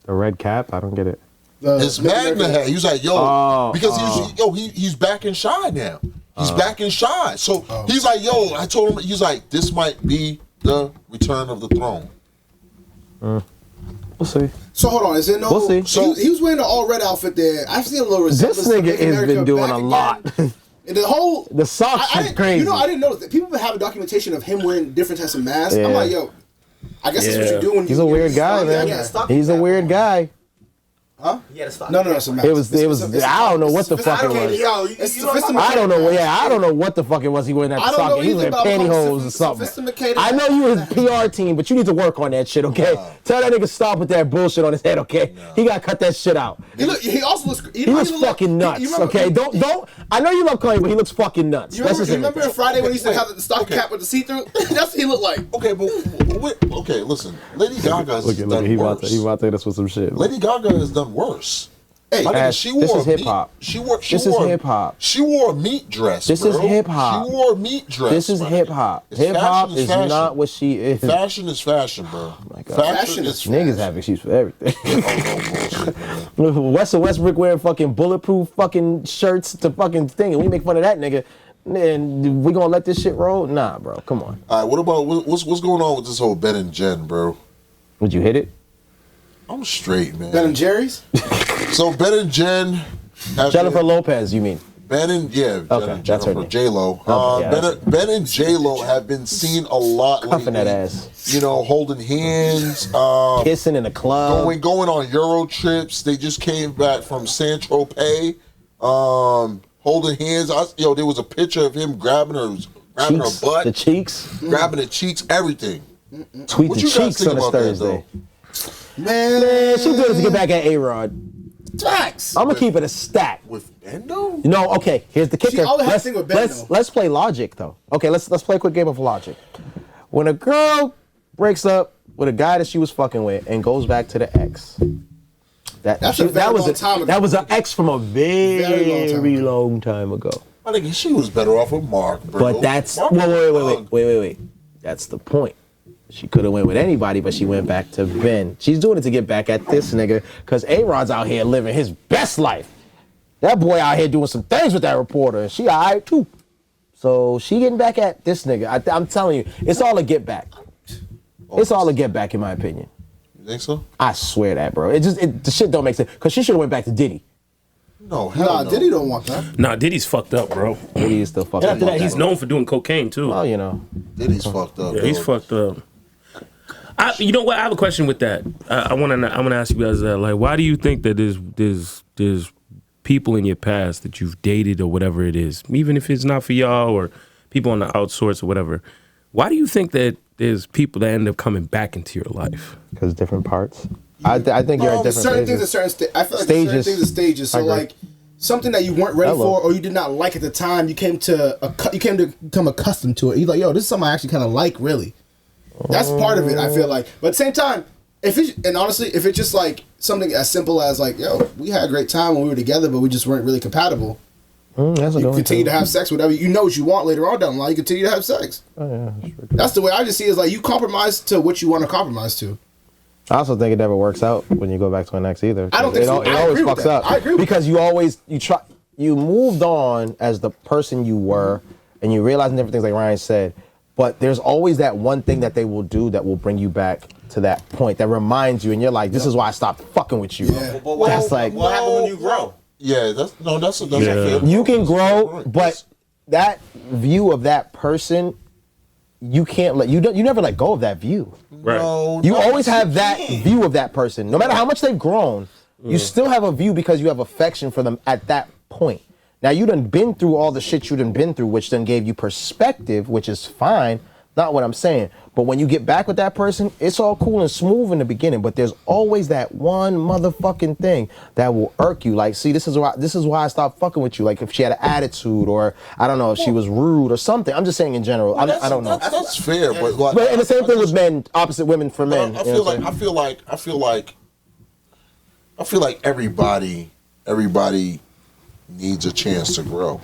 The red cap? I don't get it. His Magna hat. He was like, yo, because he's back in Shy now. He's back in Shy. So he's like, yo, I told him, he's like, this might be the return of the throne. We'll see. So hold on, is there no? We'll see. So he was wearing an all red outfit there. I've seen a little resemblance. This to nigga Make has America been doing Back a Again. lot. And the whole socks is crazy. You know, I didn't notice that people have a documentation of him wearing different types of masks. I'm like, yo, I guess that's what you're doing. He's a weird guy, man. He's a weird guy. Huh? Yeah, the No, it's a mask. It was. I don't know what the fuck it was. I don't know. Yeah, I don't know what the fuck it was. He wearing that sock. He wearing pantyhose or something. I know you his PR team, but you need to work on that shit, okay? Tell that nigga stop with that bullshit on his head, okay? He gotta cut that shit out. He also looks. He looks fucking nuts, okay? Don't. I know you love Kanye, but he looks fucking nuts. You remember on Friday when he used to have the stock cap with the see-through? That's what he looked like. Okay, but listen. Lady Gaga has done worse. He about to hit us with some shit. Lady Gaga has done worse. Hey, this is hip hop. This is hip hop. She wore a meat dress. This is hip hop. She wore a meat dress. This is hip hop. Hip hop is not what she is. Fashion is fashion, bro. Oh my God. Fashion is niggas have excuses for everything. bullshit, Russell Westbrook wearing fucking bulletproof fucking shirts to fucking thing, and we make fun of that nigga. And we gonna let this shit roll? Nah, bro. Come on. All right, what about what's going on with this whole Ben and Jen, bro? Would you hit it? I'm straight, man. Ben and Jerry's. So Ben and Jen. Jennifer Lopez, you mean? Ben and that's her name. J-Lo. Ben and J-Lo have been seen a lot Cuffing lately. that ass. You know, holding hands, kissing in a club, going on Euro trips. They just came back from Saint-Tropez, holding hands. There was a picture of him grabbing her butt, the cheeks, grabbing the cheeks, everything. Tweet What the you guys cheeks think on a about that, Thursday. Man, she doing it to get back at A-Rod. Facts. I'm gonna keep it a stack. With Endo? No, okay. Here's the kicker. She always has to sing with Ben, though. Let's play logic though. Okay, let's play a quick game of logic. When a girl breaks up with a guy that she was fucking with and goes back to the ex, that was an ex from a very long time ago. I think she was better off with Mark, bro. But that's wait. That's the point. She could have went with anybody, but she went back to Ben. She's doing it to get back at this nigga, because A-Rod's out here living his best life. That boy out here doing some things with that reporter, and she all right too. So she getting back at this nigga. I'm telling you, it's all a get back. It's all a get back, in my opinion. You think so? I swear that, bro. The shit don't make sense, because she should have went back to Diddy. No, Diddy don't want that. Nah, Diddy's fucked up, bro. Diddy is still fucked up. After that, he's known for doing cocaine too. Well, you know. Diddy's fucked up. Yeah, he's fucked up. You know what? I have a question with that. I want to ask you guys that. Like, why do you think that there's people in your past that you've dated or whatever it is, even if it's not for y'all or people on the outsource or whatever? Why do you think that there's people that end up coming back into your life? Because different parts. I think you're at different certain stages. things at certain I feel like certain things at stages. So like something that you weren't ready for or you did not like at the time, you came to become accustomed to it. You're like, yo, this is something I actually kind of like, really. That's part of it, I feel like. But at the same time, if it's just like something as simple as like, yo, we had a great time when we were together, but we just weren't really compatible. You continue to have sex, whatever. You know what you want later on down the line, you continue to have sex. Oh, yeah, that's the way I just see it, is like you compromise to what you want to compromise to. I also think it never works out when you go back to an ex either. I don't think so. It always fucks up. I agree with because you moved on as the person you were, and you realize different things like Ryan said. But there's always that one thing that they will do that will bring you back to that point that reminds you, and you're like, this is why I stopped fucking with you. Yeah. But what That's like, what happens when you grow? Yeah, that's a fair. you can grow, but that view of that person, you can't let you never let go of that view. Right. You always have that view of that person, no matter how much they've grown. You still have a view because you have affection for them at that point. Now you done been through all the shit you done been through, which then gave you perspective, which is fine. Not what I'm saying. But when you get back with that person, it's all cool and smooth in the beginning. But there's always that one motherfucking thing that will irk you. Like, see, this is why I stopped fucking with you. Like if she had an attitude, or I don't know, if she was rude or something. I'm just saying in general. I don't know. That's fair, but like, But and the same thing with men, opposite women for men. I feel like everybody needs a chance to grow.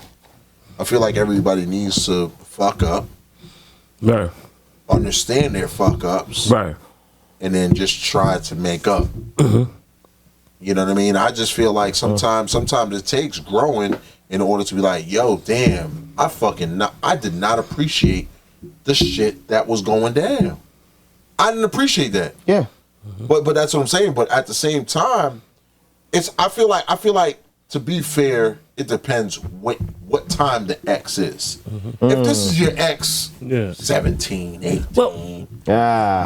I feel like everybody needs to fuck up, Right. understand their fuck ups, Right. and then just try to make up. You know what I mean? I just feel like sometimes it takes growing in order to be like, yo, damn, I did not appreciate the shit that was going down. I didn't appreciate that. Yeah. But that's what I'm saying. But at the same time, I feel like to be fair, it depends what time the ex is. If this is your ex, 17, 18,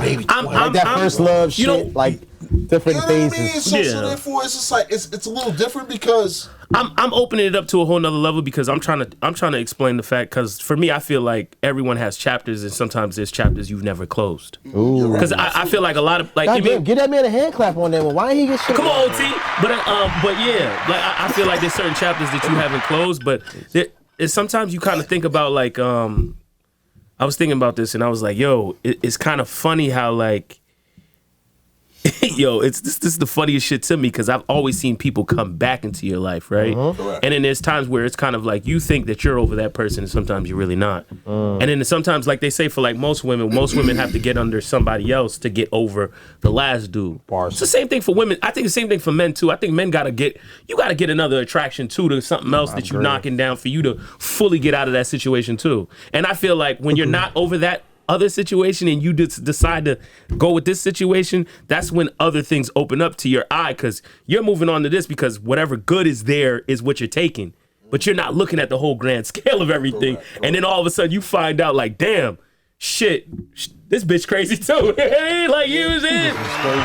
maybe 20. Like that first love shit, like different you know what phases. I mean? So therefore, it's just like it's a little different because I'm opening it up to a whole nother level because I'm trying to explain the fact, because for me I feel like everyone has chapters, and sometimes there's chapters you've never closed. Because I feel like a lot of like Give that man a hand clap on that one. Why he get shit? Come on, OT. But yeah, like I feel like there's certain chapters that you haven't closed, but sometimes you kind of think about like I was thinking about this and I was like, yo, it's kind of funny how like. Yo, this is the funniest shit to me because I've always seen people come back into your life, right? And then there's times where it's kind of like you think that you're over that person, and sometimes you're really not. And then sometimes, like they say, for like most women have to get under somebody else to get over the last dude. It's the same thing for women. I think the same thing for men too. I think men gotta get another attraction too to something else that you're knocking down for you to fully get out of that situation too. And I feel like when you're not over that other situation and you decide to go with this situation, that's when other things open up to your eye, because you're moving on to this because whatever good is there is what you're taking, but you're not looking at the whole grand scale of everything. And then all of a sudden you find out like, damn, shit, this bitch crazy too. Like you was in,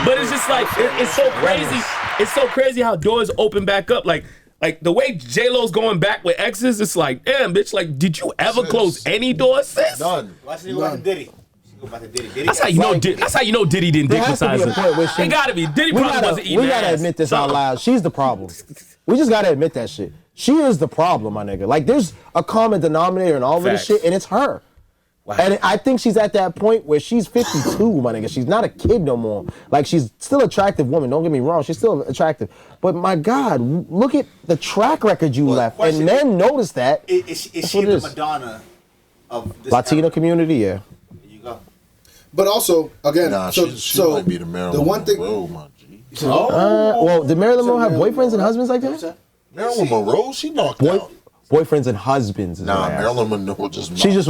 but it's just like it's so crazy. It's so crazy how doors open back up. Like the way J-Lo's going back with exes, it's like, damn, bitch, like, did you ever close any door, sis? None. Why should you go back to Diddy? Go back to Diddy. That's how you know. That's how you know Diddy didn't dick besides her. It gotta be. Diddy probably wasn't eating. We gotta admit this out loud. She's the problem. We just gotta admit that shit. She is the problem, my nigga. Like, there's a common denominator in all of this shit, and it's her. Wow. And I think she's at that point where she's 52, my nigga. She's not a kid no more. Like, she's still an attractive woman. Don't get me wrong. She's still attractive. But my God, look at the track record you left. And men notice that. Is she the Madonna of this Latino community? Yeah. There you go. But also, again, she might be the Marilyn Monroe, my G. Well, did Marilyn Monroe have boyfriends and husbands like that? Marilyn Monroe, she knocked out. Boyfriends and husbands. Nah, Marilyn Monroe just. She was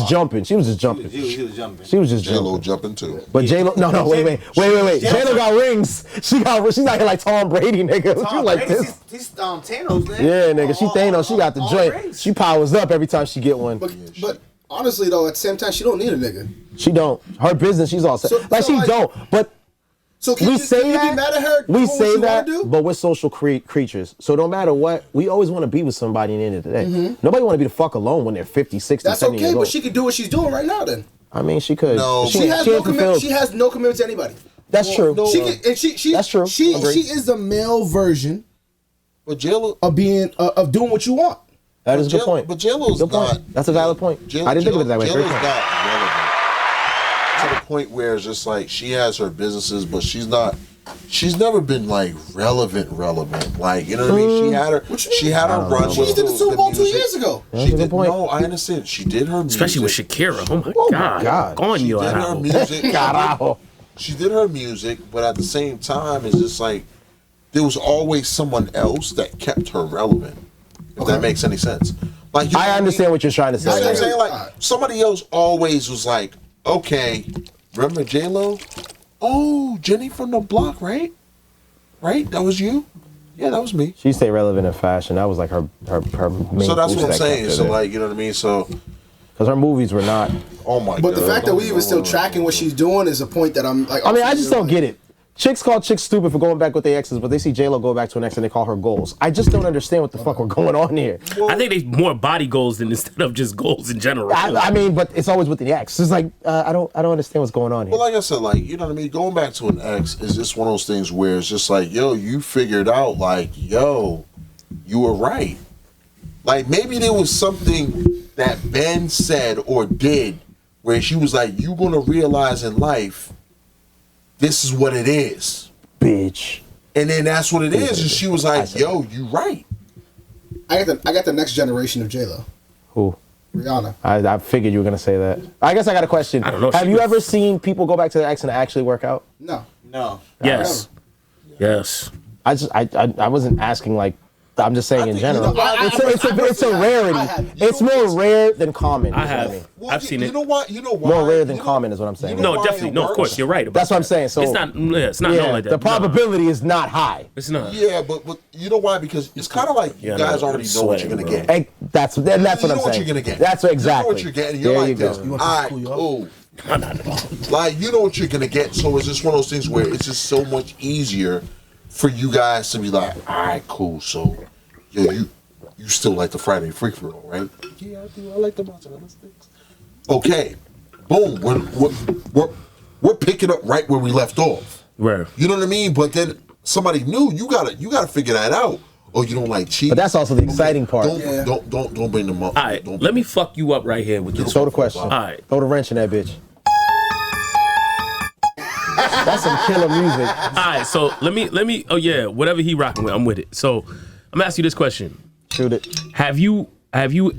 jumping. She was just jumping. She was jumping. She was just J-Lo jumping too. But J-Lo, no, wait. J-Lo got rings. She's out here like Tom Brady, nigga. She like this. She's Thanos, man. Yeah, nigga. She Thanos. She got the joint. She powers up every time she get one. But honestly, though, at the same time, she don't need a nigga. She don't. Her business, she's all set. Don't. But. So can you be mad at her? We say that, but we're social creatures. So no matter what, we always want to be with somebody in the end of the day. Nobody want to be the fuck alone when they're 50, 60, That's 70 years okay, old. but she could do what she's doing right now then. I mean, she could. No. She has no commitment to anybody. That's true. That's true. She is the male version of doing what you want. That is a good point. But J-Lo's not. That's a valid point. I didn't think of it that way. J-Lo's not relevant to the point where it's just like she has her businesses, but she's never been like relevant. Like, you know what I mean? She had her run. She did the Super Bowl 2 years ago. She did. No, I understand. She did her music. Especially with Shakira. Oh my God. Gone you did her music. She did her music, but at the same time, it's just like there was always someone else that kept her relevant. If that makes any sense. Like, you know I understand what you're trying to say. You know what I'm saying? Like, somebody else always was like, okay, remember J-Lo? Oh, Jenny from the block, right? Right? That was you? Yeah, that was me. She stayed relevant in fashion. That was like her main. So that's boost what I'm that saying. kept her So there. like, you know what I mean? So, because her movies were not. oh my god. But the fact that we even still tracking what she's doing is a point that I'm like. I mean, I just don't get it. Chicks call chicks stupid for going back with their exes, but they see J-Lo go back to an ex and they call her goals. I just don't understand what the fuck we're going on here. I think they more body goals than instead of just goals in general. I mean, but it's always with the ex. It's like I don't understand what's going on here. Well, like I said, like, you know what I mean? Going back to an ex is just one of those things where it's just like, yo, you figured out, like, yo, you were right. Like, maybe there was something that Ben said or did where she was like, you gonna realize in life, this is what it is. Bitch. And then that's what it is. And she was like, yo, you right. I got the next generation of J-Lo. Who? Rihanna. I figured you were gonna say that. I guess I got a question. I don't know. Have you ever seen people go back to their ex and actually work out? No. Yes. Yes. I wasn't asking like. I'm just saying in general. It's a rarity. It's more rare than common. I have. Well, I've seen you it. know what? You know why? More rare than common is what I'm saying. you know No, why definitely. it No, of works? course, you're right about That's what I'm saying. So it's not known like that. the probability is not high. It's not. Yeah, but you know why? Because it's kind of like you Yeah, guys no, already I'm know what you're sweating, gonna bro. get. That's what You I'm know saying. what you're gonna get. That's what exactly. You know what you're getting. You're There like you go. this. All right, cool. Like, you know what you're gonna get. So it's just one of those things where it's just so much easier for you guys to be like, all right, cool. So, yeah, you still like the Friday Freak Roll, right? Yeah, I do. I like the mozzarella sticks. Okay, boom. We're picking up right where we left off. Right. You know what I mean? But then somebody new, you gotta figure that out. Oh, you don't like cheese. But that's also the exciting part. Don't bring them up. All right, let me fuck you up right here with this. Throw the question. All right. Throw the wrench in that bitch. That's some killer music. All right, so let me. Oh yeah, whatever he rocking with, I'm with it. So I'm gonna ask you this question: Shoot it. Have you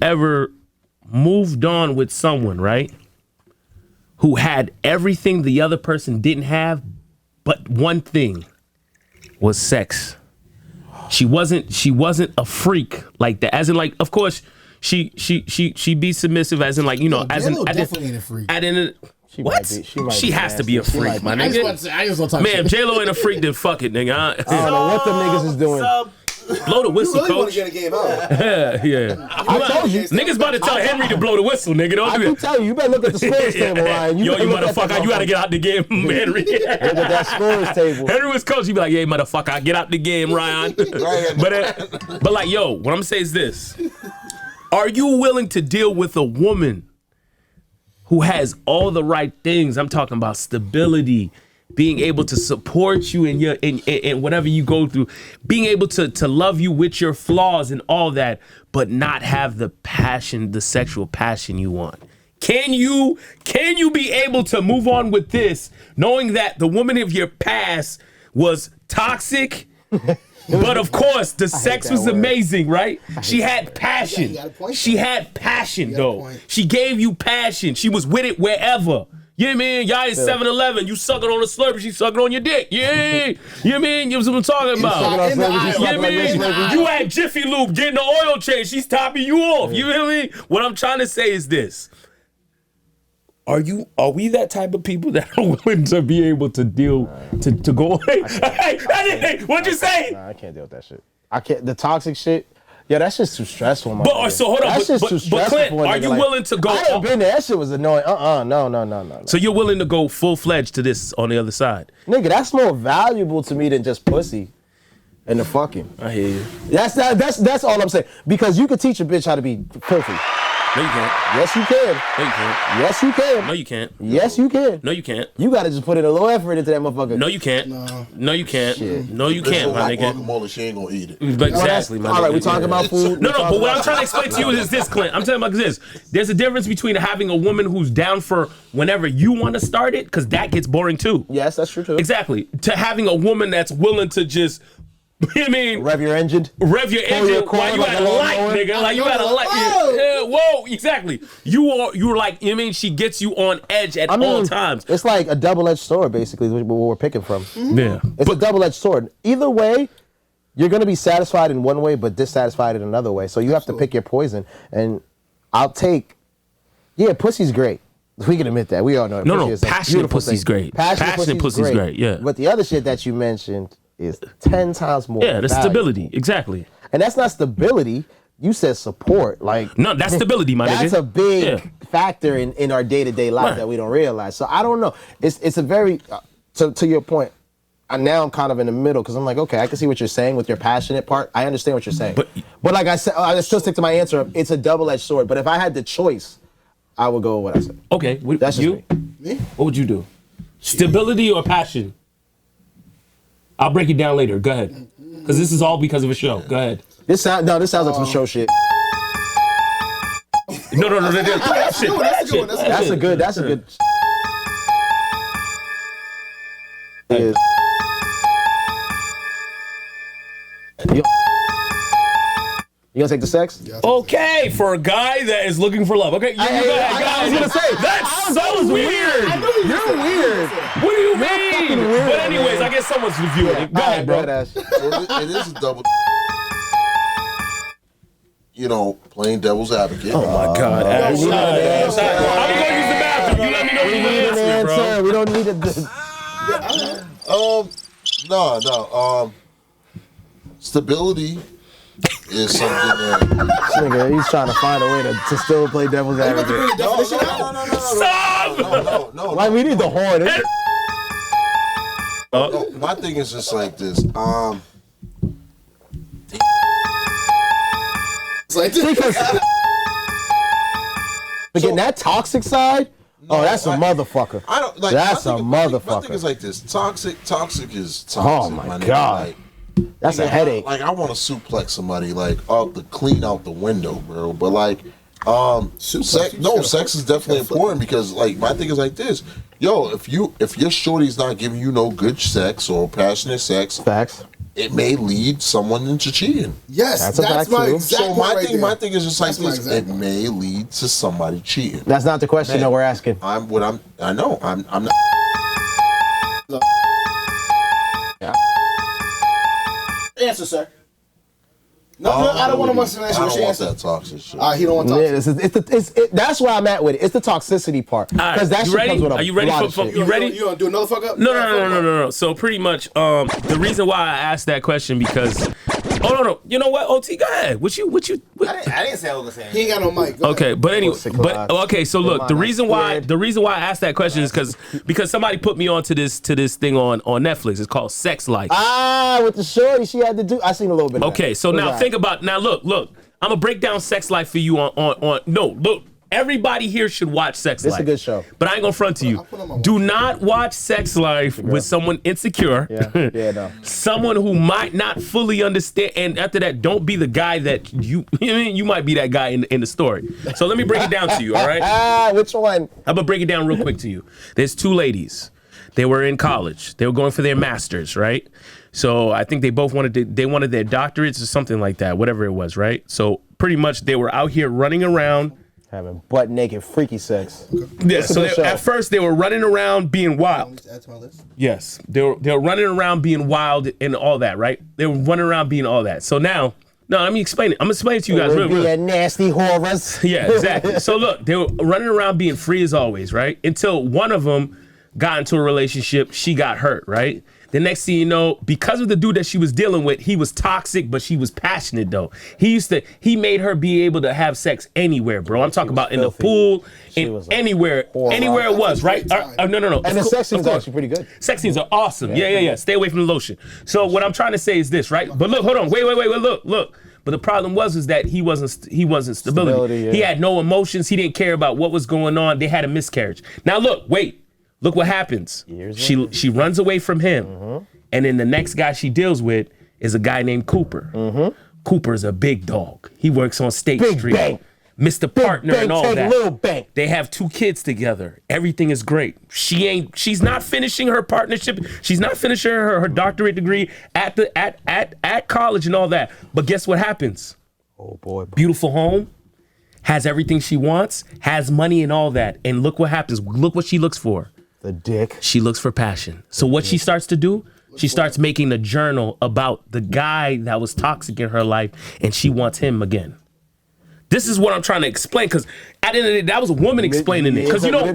ever moved on with someone, right, who had everything the other person didn't have, but one thing was sex? She wasn't a freak like that. As in, like, of course, she be submissive. As in, like, you know, as in, definitely ain't a freak. What? She has to be a freak, my nigga. I just want to talk Man, shit. if J-Lo ain't a freak, then fuck it, nigga. I don't know what them niggas is doing. Blow the whistle, You really want coach. to get a game out. Yeah. I told you. Niggas about to tell Henry to blow the whistle, nigga. Don't I do can that. tell you. You better look at the scores table, Ryan. Yo, you better look at motherfucker, that you gotta get out the game, Henry. Look at that scores table. Henry was coach. He be like, "Yeah, motherfucker, get out the game, Ryan." but like, yo, what I'm saying is this: are you willing to deal with a woman who has all the right things? I'm talking about stability, being able to support you in whatever you go through, being able to love you with your flaws and all that, but not have the passion, the sexual passion you want. Can you be able to move on with this, knowing that the woman of your past was toxic, but of course the sex was amazing, right? She had passion. You got a point. She had passion, got a though. point. She gave you passion. She was with it wherever. You know what I mean? Y'all is 7-Eleven. You sucking on a Slurpee, she sucking on your dick. Yeah. You know what I mean? You know what I'm talking about. In the eye. You know what I mean? You at Jiffy Lube getting the oil change. She's topping you off. You know what I mean? What I'm trying to say is this. Are we that type of people that are willing to be able to deal to go? Hey, what'd you say? Nah, I can't deal with that shit. I can't. The toxic shit. Yeah, that's just too stressful, man. But so hold on. That's just too But stressful. Clint, for a are nigga. you Like, willing to go? I done been there. That shit was annoying. No. So you're willing to go full fledged to this on the other side? Nigga, that's more valuable to me than just pussy and the fucking. I hear you. That's all I'm saying. Because you could teach a bitch how to be filthy. No, you can't. Yes, you can. No, you can't. Yes, you can. No, you can't. Yes, you can. No, you can't. You gotta just put in a little effort into that motherfucker. No, you can't. No, you can't. Shit. No, you can't, my nigga. Guacamole, she ain't gonna eat it. Exactly, my nigga. All right, we talking about food. No, but what I'm trying to explain to you is this, Clint. I'm telling you about this. There's a difference between having a woman who's down for whenever you want to start it, because that gets boring too. Yes, that's true too. Exactly. To having a woman that's willing to just, you know what I mean? Rev your engine. Rev your Pull your engine while you cord at like a a light, lawnmower. nigga. Like you at a light. Whoa, exactly. You're like, you know what I mean? She gets you on edge at all times. It's like a double-edged sword, basically, what we're picking from. Yeah. It's a double-edged sword. Either way, you're gonna be satisfied in one way, but dissatisfied in another way. So you have to pick your poison. And I'll take, pussy's great. We can admit that. We all know it. No, passionate pussy's great. Passionate pussy's great. Yeah. But the other shit that you mentioned is 10 times more. Yeah, the stability. Exactly. And that's not stability. You said support. Like, no, that's stability, my nigga. That's a big factor in our day-to-day life that we don't realize. So I don't know. It's a very, to your point, now I'm kind of in the middle because I'm like, okay, I can see what you're saying with your passionate part. I understand what you're saying. But like I said, I still stick to my answer. It's a double-edged sword. But if I had the choice, I would go with what I said. Okay, that's you. Me? What would you do? Stability or passion? I'll break it down later. Go ahead, because this is all because of a show. Go ahead. This sounds like some show shit. No. That's a good. You gonna take the sex? Yeah, okay, for a guy that is looking for love. Okay, I was gonna say that's so weird. You're weird. What do you mean? Weird, but anyways, I guess someone's reviewing it. Go ahead, bro. It is a double. Playing devil's advocate. Oh my God, Ash. I'm gonna use the bathroom. You let me know when you answer, bro. We don't need No. Stability is something that. Nigga, he's trying to find a way to still play devil's advocate. No. Stop! No. Like, we need the horn. My thing is just like this. It's like this. Again, that toxic side. That's a motherfucker. I don't like. That's a motherfucker. My thing is like this. Toxic is toxic. Oh my God. That's a headache. I want to suplex somebody clean out the window, bro. But sex is definitely important because my thing is like this. Yo, if your shorty's not giving you no good sex or passionate sex, facts, it may lead someone into cheating. Yes, that's my exact So my thing is just like that's this. It may lead to somebody cheating. That's not the question that we're asking. I'm not. Answer, sir. No, I don't want to answer. I don't want that toxic shit. He don't want toxic. That's where I'm at with it. It's the toxicity part. Because that shit comes with a lot of shit. Are you ready? You ready? You gonna do another fuck up? No. So pretty much, the reason why I asked that question because, no. You know what? OT, go ahead. What you? I didn't say I was saying. He ain't got no mic. Okay, but anyway, okay. So look, the reason why I asked that question is because somebody put me onto this thing on Netflix. It's called Sex Life. With the shorty she had to do. I seen a little bit. Okay, so now think about look. I'm gonna break down Sex Life for you on. No, look. Everybody here should watch Sex Life. It's a good show. But I ain't gonna front to you. Do not watch Sex Life with someone insecure. Yeah, no. Someone who might not fully understand. And after that, don't be the guy that you might be that guy in the story. So let me break it down to you, all right? Which one? I'm gonna break it down real quick to you. There's two ladies. They were in college. They were going for their masters, right? So I think they both wanted their doctorates or something like that, whatever it was, right? So pretty much they were out here running around. Having butt naked freaky sex. Yeah, so at first they were running around being wild. Add to my list. Yes, they were running around being wild and all that, right? They were running around being all that. So now, let me explain it. I'm gonna explain it to you guys. Being nasty whores. Yeah, exactly. So look, they were running around being free as always, right? Until one of them got into a relationship, she got hurt, right? The next thing you know, because of the dude that she was dealing with, he was toxic, but she was passionate though. He made her be able to have sex anywhere, bro. I'm talking about in the pool, anywhere it was, right? No. And the sex scenes are actually pretty good. Sex scenes are awesome. Yeah. Stay away from the lotion. So what I'm trying to say is this, right? But look, hold on, wait, look. But the problem was that he wasn't stability. Yeah. He had no emotions. He didn't care about what was going on. They had a miscarriage. Now look what happens. She runs away from him, and then the next guy she deals with is a guy named Cooper. Cooper's a big dog. He works on State Street. Bank. Mr. Partner big and all bank, that. Little bank. They have 2 kids together. Everything is great. She's not finishing her partnership. She's not finishing her doctorate degree at college and all that. But guess what happens? Oh boy. Beautiful home. Has everything she wants. Has money and all that. And look what happens. Look what she looks for. The dick. She looks for passion. So what she starts to do? She starts making a journal about the guy that was toxic in her life, and she wants him again. This is what I'm trying to explain, because at the end of the day, that was a woman explaining it. Because, you know,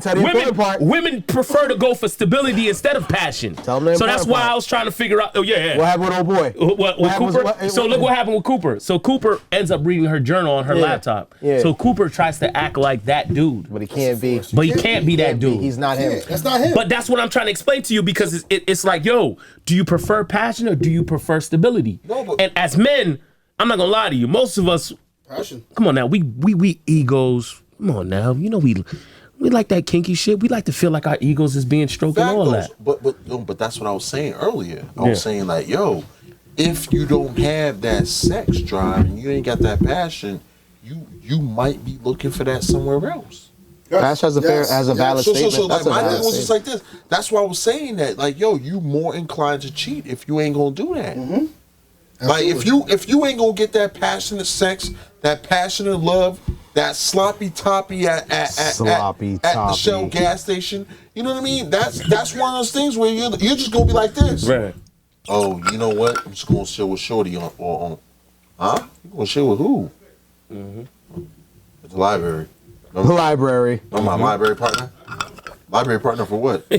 women prefer to go for stability instead of passion. So that's why I was trying to figure out. Oh, yeah. What happened with old boy? What Cooper? So look what happened with Cooper. So Cooper ends up reading her journal on her laptop. So Cooper tries to act like that dude. But he can't be. But he can't be that dude. He's not him. That's not him. But that's what I'm trying to explain to you, because it's like, yo, do you prefer passion or do you prefer stability? And as men, I'm not going to lie to you, most of us, passion. Come on now, we egos. Come on now, you know we like that kinky shit. We like to feel like our egos is being stroked and all that. But that's what I was saying earlier. I was saying like, yo, if you don't have that sex drive and you ain't got that passion, you might be looking for that somewhere else. Passion has a valid statement. So like my thing was just like this. That's why I was saying that. Like, yo, you more inclined to cheat if you ain't gonna do that. Mm-hmm. Like if you ain't gonna get that passionate sex, that passionate love, that sloppy toppy at the Shell gas station, you know what I mean? That's one of those things where you're just gonna be like this. Right. Oh, you know what? I'm just gonna chill with Shorty on. Huh? You gonna chill with who? At the library. The library. My library partner. Library partner for what? I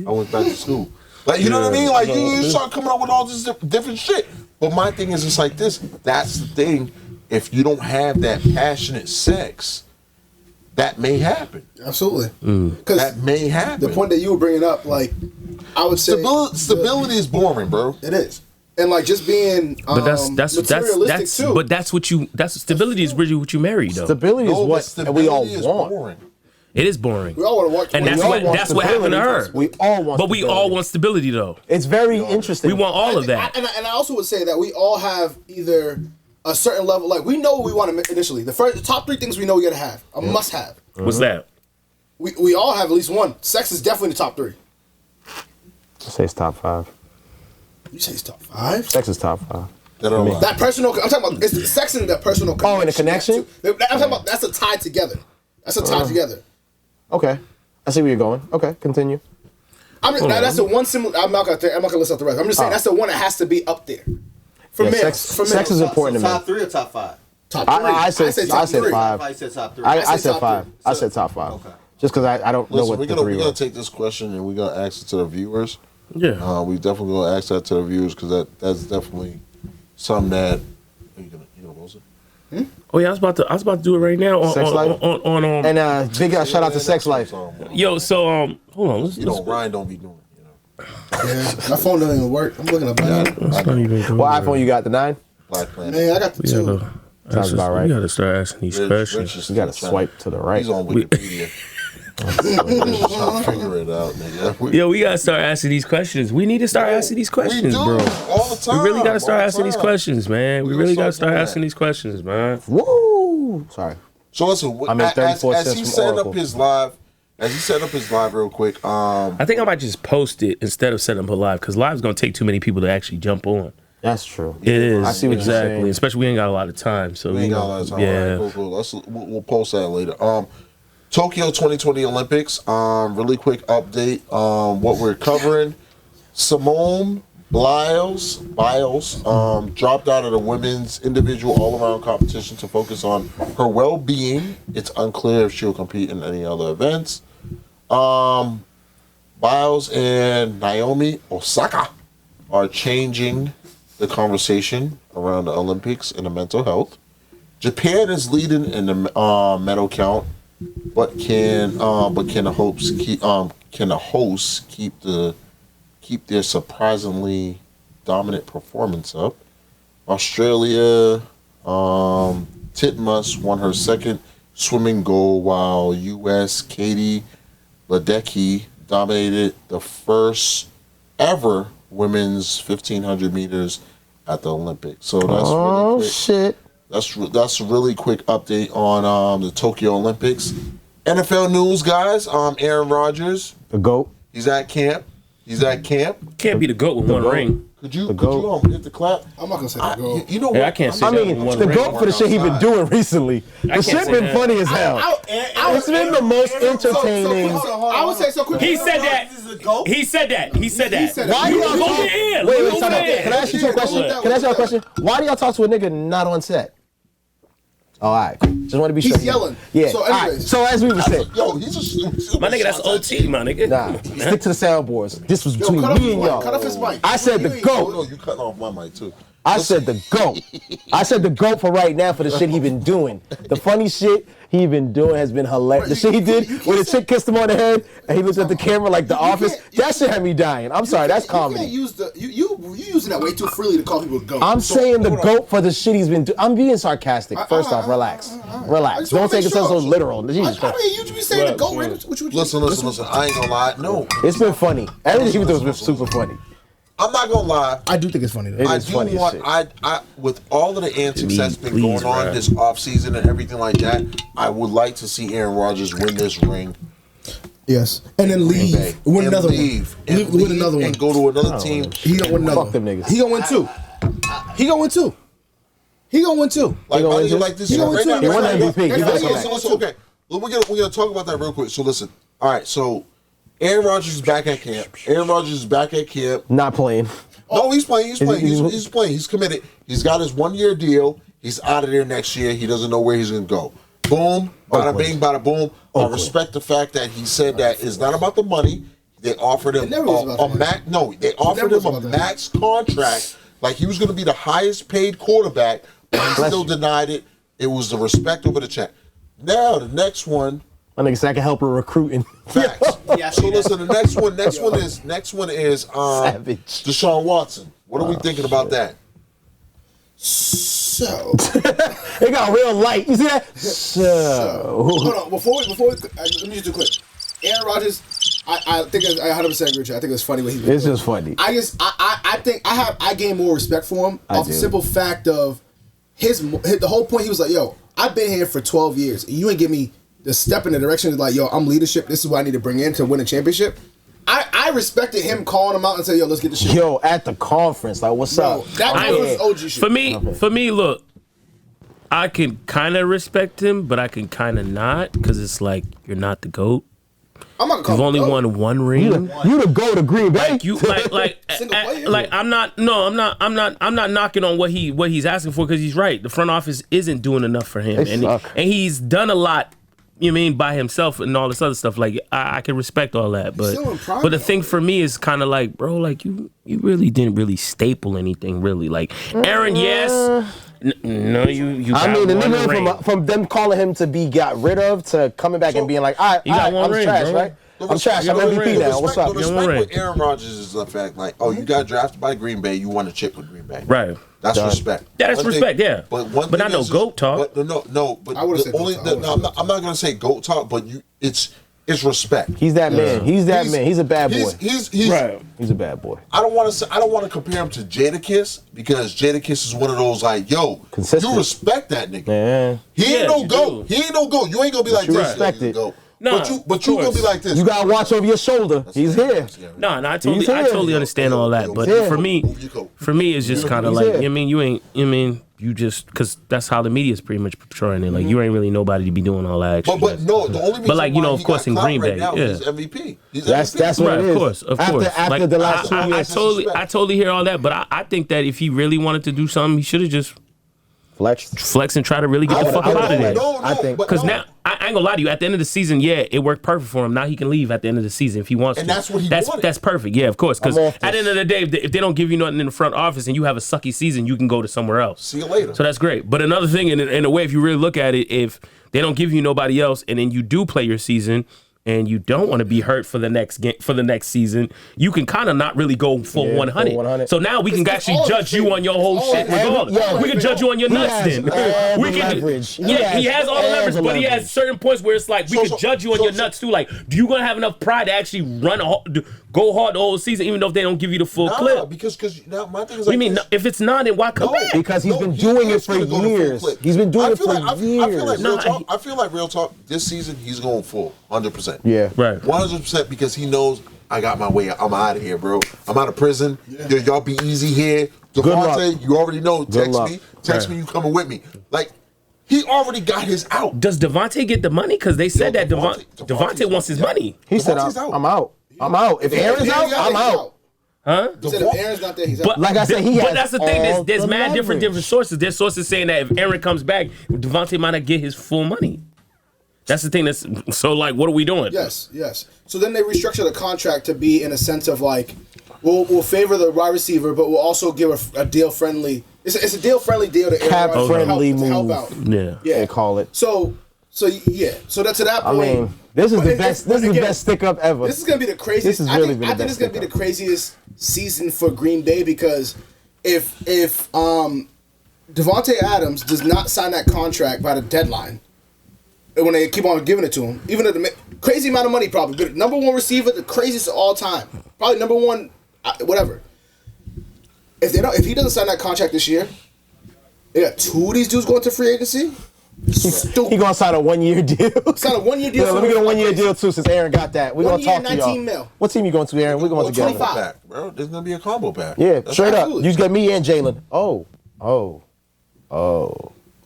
went back to school. Like, you know what I mean? Like, you start coming up with all this different shit. But my thing is just like this. That's the thing. If you don't have that passionate sex, that may happen. Absolutely. That may happen. The point that you were bringing up, like, I would say... Stability is boring, bro. It is. And, like, just being materialistic, too. But that's stability is really what you marry, though. Stability is what we all want. Boring. It is boring. We all want to watch. And that's what happened to her. We all want But we all want stability, though. It's very interesting. We want all of that. And I also would say that we all have either a certain level, like, we know what we want to initially. The top 3 things we know we got to have. A must-have. What's that? We all have at least one. Sex is definitely the top 3. I say it's top 5. You say it's top 5? Sex is top 5. That personal, I'm talking about, it's sex and that personal connection. Oh, and the connection? I'm talking about, that's a tie together. That's a tie together. Okay. I see where you're going. Okay, continue. That's the one similar, I'm not gonna list out the rest. I'm just saying that's the one that has to be up there. For males. Sex is important to me. Top 3 or top 5? Top 3. I said 5. I said top 3. I said 5. I said top 5. Okay. Just because I don't know what the 3 we're gonna take this question and we're gonna ask it to the viewers. Yeah. We definitely gonna ask that to the viewers because that's definitely something that you gonna close it. Oh yeah, I was about to do it right now on Sex Life? And big shout out to Sex Life. Yo, so hold on. Ryan don't be doing it. Yeah, my phone doesn't even work. I'm looking up. What iPhone you got? The 9? Black Planet. Man, I got the 2. Sounds about right. We gotta start asking these questions. You gotta swipe to the right. He's on Wikipedia. Trying to figure it out, nigga. Yo, we gotta start asking these questions. We need to start asking these questions, bro. All the time. We really gotta start asking these questions, man. We really gotta start asking these questions, man. Woo! Sorry. So listen, as he set up his live real quick, I think I might just post it instead of setting up a live, because live's gonna take too many people to actually jump on. That's true. It is. I see what you're saying. Especially we ain't got a lot of time. So we ain't got a lot of time. Yeah. Right, cool. We'll post that later. Tokyo 2020 Olympics. Really quick update on what we're covering. Simone Biles dropped out of the women's individual all-around competition to focus on her well-being. It's unclear if she'll compete in any other events. Biles and Naomi Osaka are changing the conversation around the Olympics and the mental health. Japan is leading in the medal count, but can the hosts keep their surprisingly dominant performance up? Australia, Titmus won her second swimming gold, while U.S. Katie Ledecky dominated the first ever women's 1,500 meters at the Olympics. So that's really quick. Shit. That's a really quick update on the Tokyo Olympics. NFL news, guys. Aaron Rodgers, the GOAT. He's at camp. He's at camp. Can't be the GOAT with one ring. Could you hit the clap? I'm not gonna say the GOAT. You know what? I can't say I that mean, with one the ring. GOAT for the shit he been doing recently. The shit been funny as hell. It's been the most entertaining. I would say so quick. He said that. He said that. He said that. Why do y'all talk? Wait, time out. Can I ask you a question? Can I ask you a question? Why do y'all talk to a nigga not on set? Oh, all right. Just want to be sure. He's yelling. Yeah. So All right. anyways. So as we were saying, Yo, he's a My nigga, that's OT, my nigga. nah, stick to the soundboards. This was between cut off me and his mic. y'all. Cut off his mic. I said the Oh, GOAT. no, you cutting off my mic too. I said the GOAT. I said the GOAT for right now for the shit he been doing. The funny shit he been doing has been hilarious. The shit he did when the chick kissed him on the head and he looked at the camera like The Office, that shit had me dying. I'm sorry, that's You can't comedy. use you using that way too freely to call people GOAT. I'm saying the GOAT for the shit he's been doing. I'm being sarcastic. First off, relax. Relax. Don't take it so literal. Jesus I Christ. mean, you just be saying the GOAT, right? Listen. I ain't gonna lie. No, It's been funny. Everything he was doing was super funny. I'm not gonna lie. I do think it's funny though. It I is do funny as want. shit. I with all of the antics that's been Please, going on bruh. this off season and everything like that, I would like to see Aaron Rodgers win this ring. Yes, and then Green Bay, leave, win and another leave, one, and win leave another one. and go to another team. He gonna win another. Fuck them niggas. He gonna win two. He gonna win two. He gonna win two. Like, gonna my win nigga, two? like this. He gonna win right two. now, He won right the now. MVP. He Listen, better come listen, back. listen, okay. We're gonna talk about that real quick. So listen. All right. So Aaron Rodgers is back at camp. Not playing. No, he's playing. He's playing. he- He's playing. He's committed. He's got his 1 year deal. He's out of there next year. He doesn't know where he's gonna go. Boom, bada Oakland. bing, bada boom. I Oakland. respect the fact that he said that it's not about the money. They offered him It never was about a the money. max. No, they offered never him was a about the money. max contract. Like he was going to be the highest paid quarterback, but he Bless still you. denied it. It was the respect over the check. Now the next one. My nigga said I can help her recruiting. Facts. Yeah, I So see that. listen, the next one is Savage. Deshaun Watson. What are we thinking about that? So It got real light. You see that? So. hold on. Before we let me just do quick. Aaron Rodgers, I think I 100% agree with you. I think it's funny what he's. It's just funny. I think I gain more respect for him off the do. simple fact of the whole point. He was like, "Yo, I've been here for 12 years. You ain't give me the step in the direction of like, yo, I'm leadership. This is what I need to bring in to win a championship." I respected him calling him out and say, "Yo, let's get the shit." Yo, at the conference, like, what's Bro, up? that I- was OG shit. For me, look, I can kind of respect him, but I can kind of not, because it's like you're not the GOAT. I'm not You've gonna only won one ring. You the go to Green Bay. Like you, Single player. like I'm not knocking on what he's asking for, because he's right. The front office isn't doing enough for him, They and suck. he's done a lot. You mean by himself and all this other stuff. Like I can respect all that, but still in prime, but the though. thing for me is kind of like, bro, like you really didn't really staple anything, really. Like Aaron, yes. No, you. I got mean, the one nigga ring. from them calling him to be got rid of to coming back and being like, all right, You got one I'm ring, trash, bro. right? I'm trash. I'm The MVP respect- now. What's up? The You respect got with one Aaron Rodgers is the fact, like, oh, you got drafted by Green Bay, you won a chip with Green Bay. Right. That's Done. respect. Yeah, that's One thing- respect, yeah. But But I know GOAT talk. But no. But I would've the said only, GOAT talk. no, I'm not gonna say GOAT talk, but it's respect. He's that man. He's that man. He's a bad boy. He's Right. He's a bad boy. I don't want to compare him to Jadakiss, because Jadakiss is one of those like, yo, Consistent. you respect that nigga. Man. He ain't Yeah, no you GOAT. do. He ain't no GOAT. You ain't gonna be like you this. respect yo, it. GOAT. Nah, but you of gonna be course. like this. You gotta watch over your shoulder. He's here. No, I He's totally here. understand all that, but Yeah. for me, it's just kind of He's like, here. you just, because that's how the media is pretty much portraying it. Like you ain't really nobody to be doing all that extra. But no, the only reason like, you why know, of he course, got in clout Green right Bay, now yeah. is MVP. He's That's MVP. what Right, it of is. course, of After, course. After Like, the last 2 I years, totally hear all that, but I think that if he really wanted to do something, he should have just flex and try to really get the fuck up out of there. I think- Because now, I ain't gonna lie to you, at the end of the season, yeah, it worked perfect for him. Now he can leave at the end of the season if he wants And to. that's what he wanted. That's perfect, yeah, of course. Because I'm at off the end of the day, if they don't give you nothing in the front office and you have a sucky season, you can go to somewhere else. See you later. So that's great. But another thing, in a way, if you really look at it, if they don't give you nobody else and then you do play your season, and you don't want to be hurt for the next game, for the next season, you can kind of not really go full 100. full 100. So now we can actually judge you on your whole shit. Yeah, We can judge you on your he nuts has then. all We the can, leverage. yeah, he has all the leverage, but he has leverage. certain points where it's like we can judge you on your nuts too. Like, do you gonna have enough pride to actually go hard the whole season, even though if they don't give you the full clip? because now my thing is What do like you mean? this. If it's not, then why come back? Because he's been doing it is for gonna go to full years. clip. He's been doing I it feel for like- years. I feel like real talk. This season he's going full, 100%. Yeah. Right. 100% because he knows I got my way. I'm out of here, bro. I'm out of prison. Yeah. Y'all be easy here. Devontae, you already know. Text me. You coming with me? Like he already got his out. Does Devontae get the money? Because they said that Devontae wants his money. He said, "I'm out. I'm out. If Aaron's out, I'm out." Huh? He said if Aaron's not there, he's out. But like I said, but that's the thing. There's mad different sources. There's sources saying that if Aaron comes back, Devontae might not get his full money. That's the thing. So like, what are we doing? Yes. So then they restructure the contract to be in a sense of like, we'll favor the wide receiver, but we'll also give a deal friendly. It's a deal friendly deal to Aaron Cap friendly move. Help out. Yeah. They call it. So yeah. So that to that point. I mean, this is the best. This is the best stick up ever. This is gonna be the craziest. This is really I think this is gonna be the craziest season for Green Bay because if Devontae Adams does not sign that contract by the deadline, when they keep on giving it to him, even at the crazy amount of money, probably but number one receiver, the craziest of all time, probably number one, whatever. If he doesn't sign that contract this year, they got two of these dudes going to free agency. Stupid. He gonna sign a 1 year deal. Sign a 1 year deal. Yeah, let me get a 1 year deal too, since Aaron got that. We're gonna talk to y'all. Mil. What team you going to, Aaron? We're going together. 25. Pack, bro. There's gonna be a combo pack. Yeah, That's straight absolutely. up. You just get me and Jalen.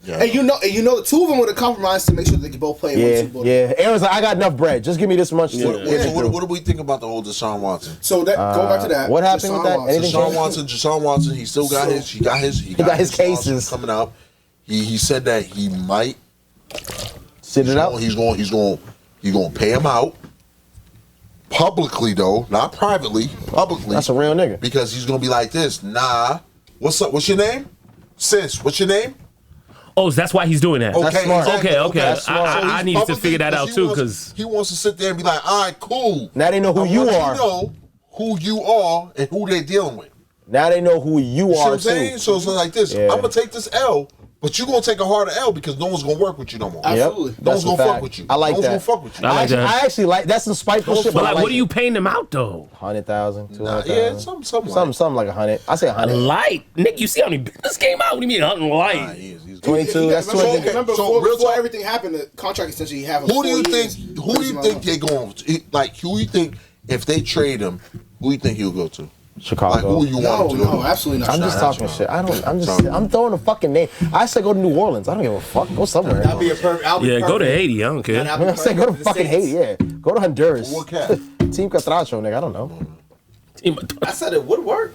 Yeah. And you know the two of them would have compromised to make sure they could both play. Yeah. Aaron's like, I got enough bread. Just give me this much. So what do we think about the whole Deshaun Watson? So that go back to that. What happened with that? Deshaun Watson. He still got his. He got his cases coming out. He said that he might sit it out. He's going to pay him out publicly though, not privately. Publicly. That's a real nigga. Because he's going to be like this. Nah. What's up? What's your name? Sis. What's your name? Oh, so that's why he's doing that. Okay, That's smart. exactly. Okay. That's smart. I needed to figure that out too, because he wants to sit there and be like, all right, cool. Now they know who you are. You know who you are and who they're dealing with. Now they know who you You see what are I'm saying? too. So it's like this. Yeah. I'm gonna take this L, but you're gonna take a harder L because no one's gonna work with you no more. Absolutely. No one's That's a gonna fuck fact. with you. I like no that. one's gonna fuck with you. I like that. I actually like that's some spiteful shit. But I like, what are it. you paying them out though? 100,000, 200,000. Yeah, something like 100. I say A 100. light, Nick. You see how many business came out? What do you mean, light? Nah, he's 22. That's Remember, 200. remember So, real before talk- everything happened, the contract essentially have. Who do you think? Who do you think they're going? Like, who do you think if they trade him? Who do you think he'll go to? Chicago. Like, who you want him to go? No, absolutely not. I'm just talking shit. I'm throwing a fucking name. I said go to New Orleans. I don't give a fuck. Go somewhere. That'd be a perfect. Yeah, go to Haiti. I don't care. I said go to fucking Haiti. Yeah, go to Honduras. What cat? Team Catracho, nigga. I don't know. I said it would work.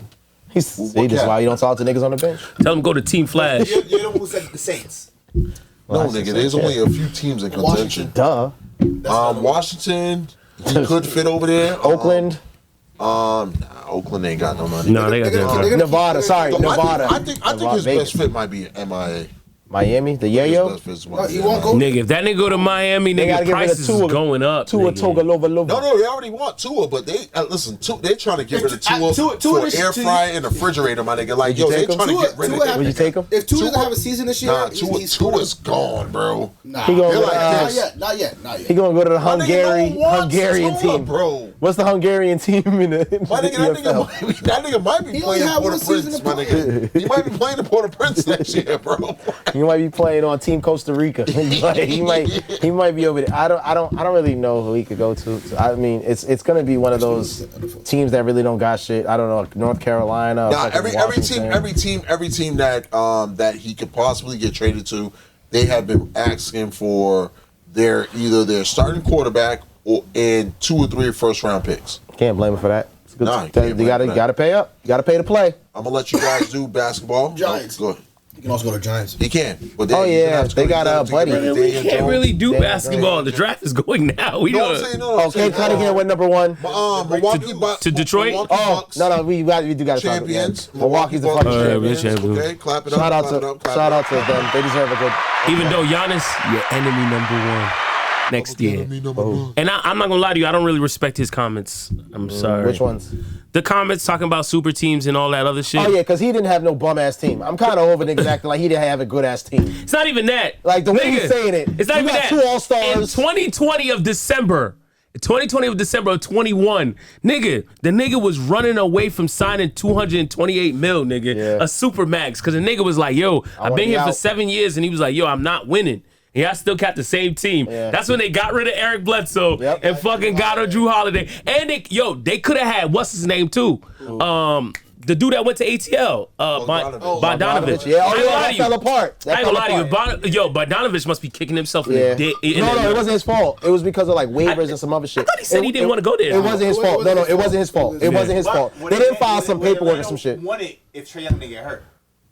That's why you don't talk to niggas on the bench. Tell them go to Team Flash. You're the one who said the Saints. No, nigga. There's only a few teams in contention. Duh. Washington. He could fit over there. Oakland. Oakland ain't got no money. No, they got that. Nevada. Sorry, Nevada. I think his Vegas. best fit might be MIA. Miami. The His Yayo. best fit is might be He won't MIA. go. Nigga, if that nigga go to Miami, They gotta nigga, get rid of prices is Tua. going up. Tua nigga. Toga Lova Lova. No, they already want Tua, but they listen. They're trying to get rid of Tua Tua for is- air fryer and refrigerator, my nigga. Like, Would you yo, they take him? trying to get rid Tua of Would you it. take him? If Tua doesn't Tua- have a season this year, Nah, he's Tua's gone, bro. Nah, He gonna They're go like to, this. not yet. He gonna go to the My nigga, no one wants Hungarian Tua, team. bro. What's the Hungarian team in the My nigga, that nigga might be He playing only had one Port-au-Prince, season my to nigga. He might be playing in Port-au-Prince next year, bro. He might be playing on Team Costa Rica. Like, he might be over there. I don't really know who he could go to. I mean, it's gonna be one of those teams that really don't got shit. I don't know, North Carolina. Nah, fucking every team that he could possibly get traded to, they have been asking for either their starting quarterback and 2 or 3 first-round picks. Can't blame him for that. It's good. Nah, you can't You blame him for gotta pay up. You gotta pay to play. I'm gonna let you guys do basketball. Giants. Go ahead. You can also go to Giants. He can. But Oh, yeah, they got a buddy. We can't really do basketball. The draft is going now. We No, I'm know. saying no. Okay, Cunningham went number 1. Milwaukee Bucks to Detroit? Milwaukee Oh Bucks no, we do gotta talk about champions. that. Milwaukee's the fucking Bucks champions. Okay, clap it up. Shout out clap it up, to clap it up. them. They deserve a good. Even though Giannis, your enemy number 1 next year. And I'm not gonna lie to you, I don't really respect his comments. I'm sorry. Which ones? The comments talking about super teams and all that other shit. Oh yeah, because he didn't have no bum ass team. I'm kind of over niggas acting like he didn't have a good ass team. It's not even that. Like the way Nigga, he's saying it. It's not you even got that. 2 All-Stars. In 2020 of December. 2020 of December of 21, nigga, the nigga was running away from signing 228 mil, nigga, Yeah. a super max, because the nigga was like, yo, I've wanna been be here for out. 7 years, and he was like, yo, I'm not winning. Y'all still got the same team. Yeah. That's when they got rid of Eric Bledsoe and fucking got on Drew Holiday. And they could have had what's his name too. The dude that went to ATL, Bogdanovich. Yeah, that fell apart. I ain't gonna lie to you. Bogdanovich must be kicking himself in the dick. No, it wasn't his fault. It was because of like waivers and some other shit. I thought he said he didn't want to go there. It wasn't his fault. No, it wasn't his fault. It wasn't his fault. They didn't file some paperwork or some shit. Wanted if Trae Young didn't get hurt.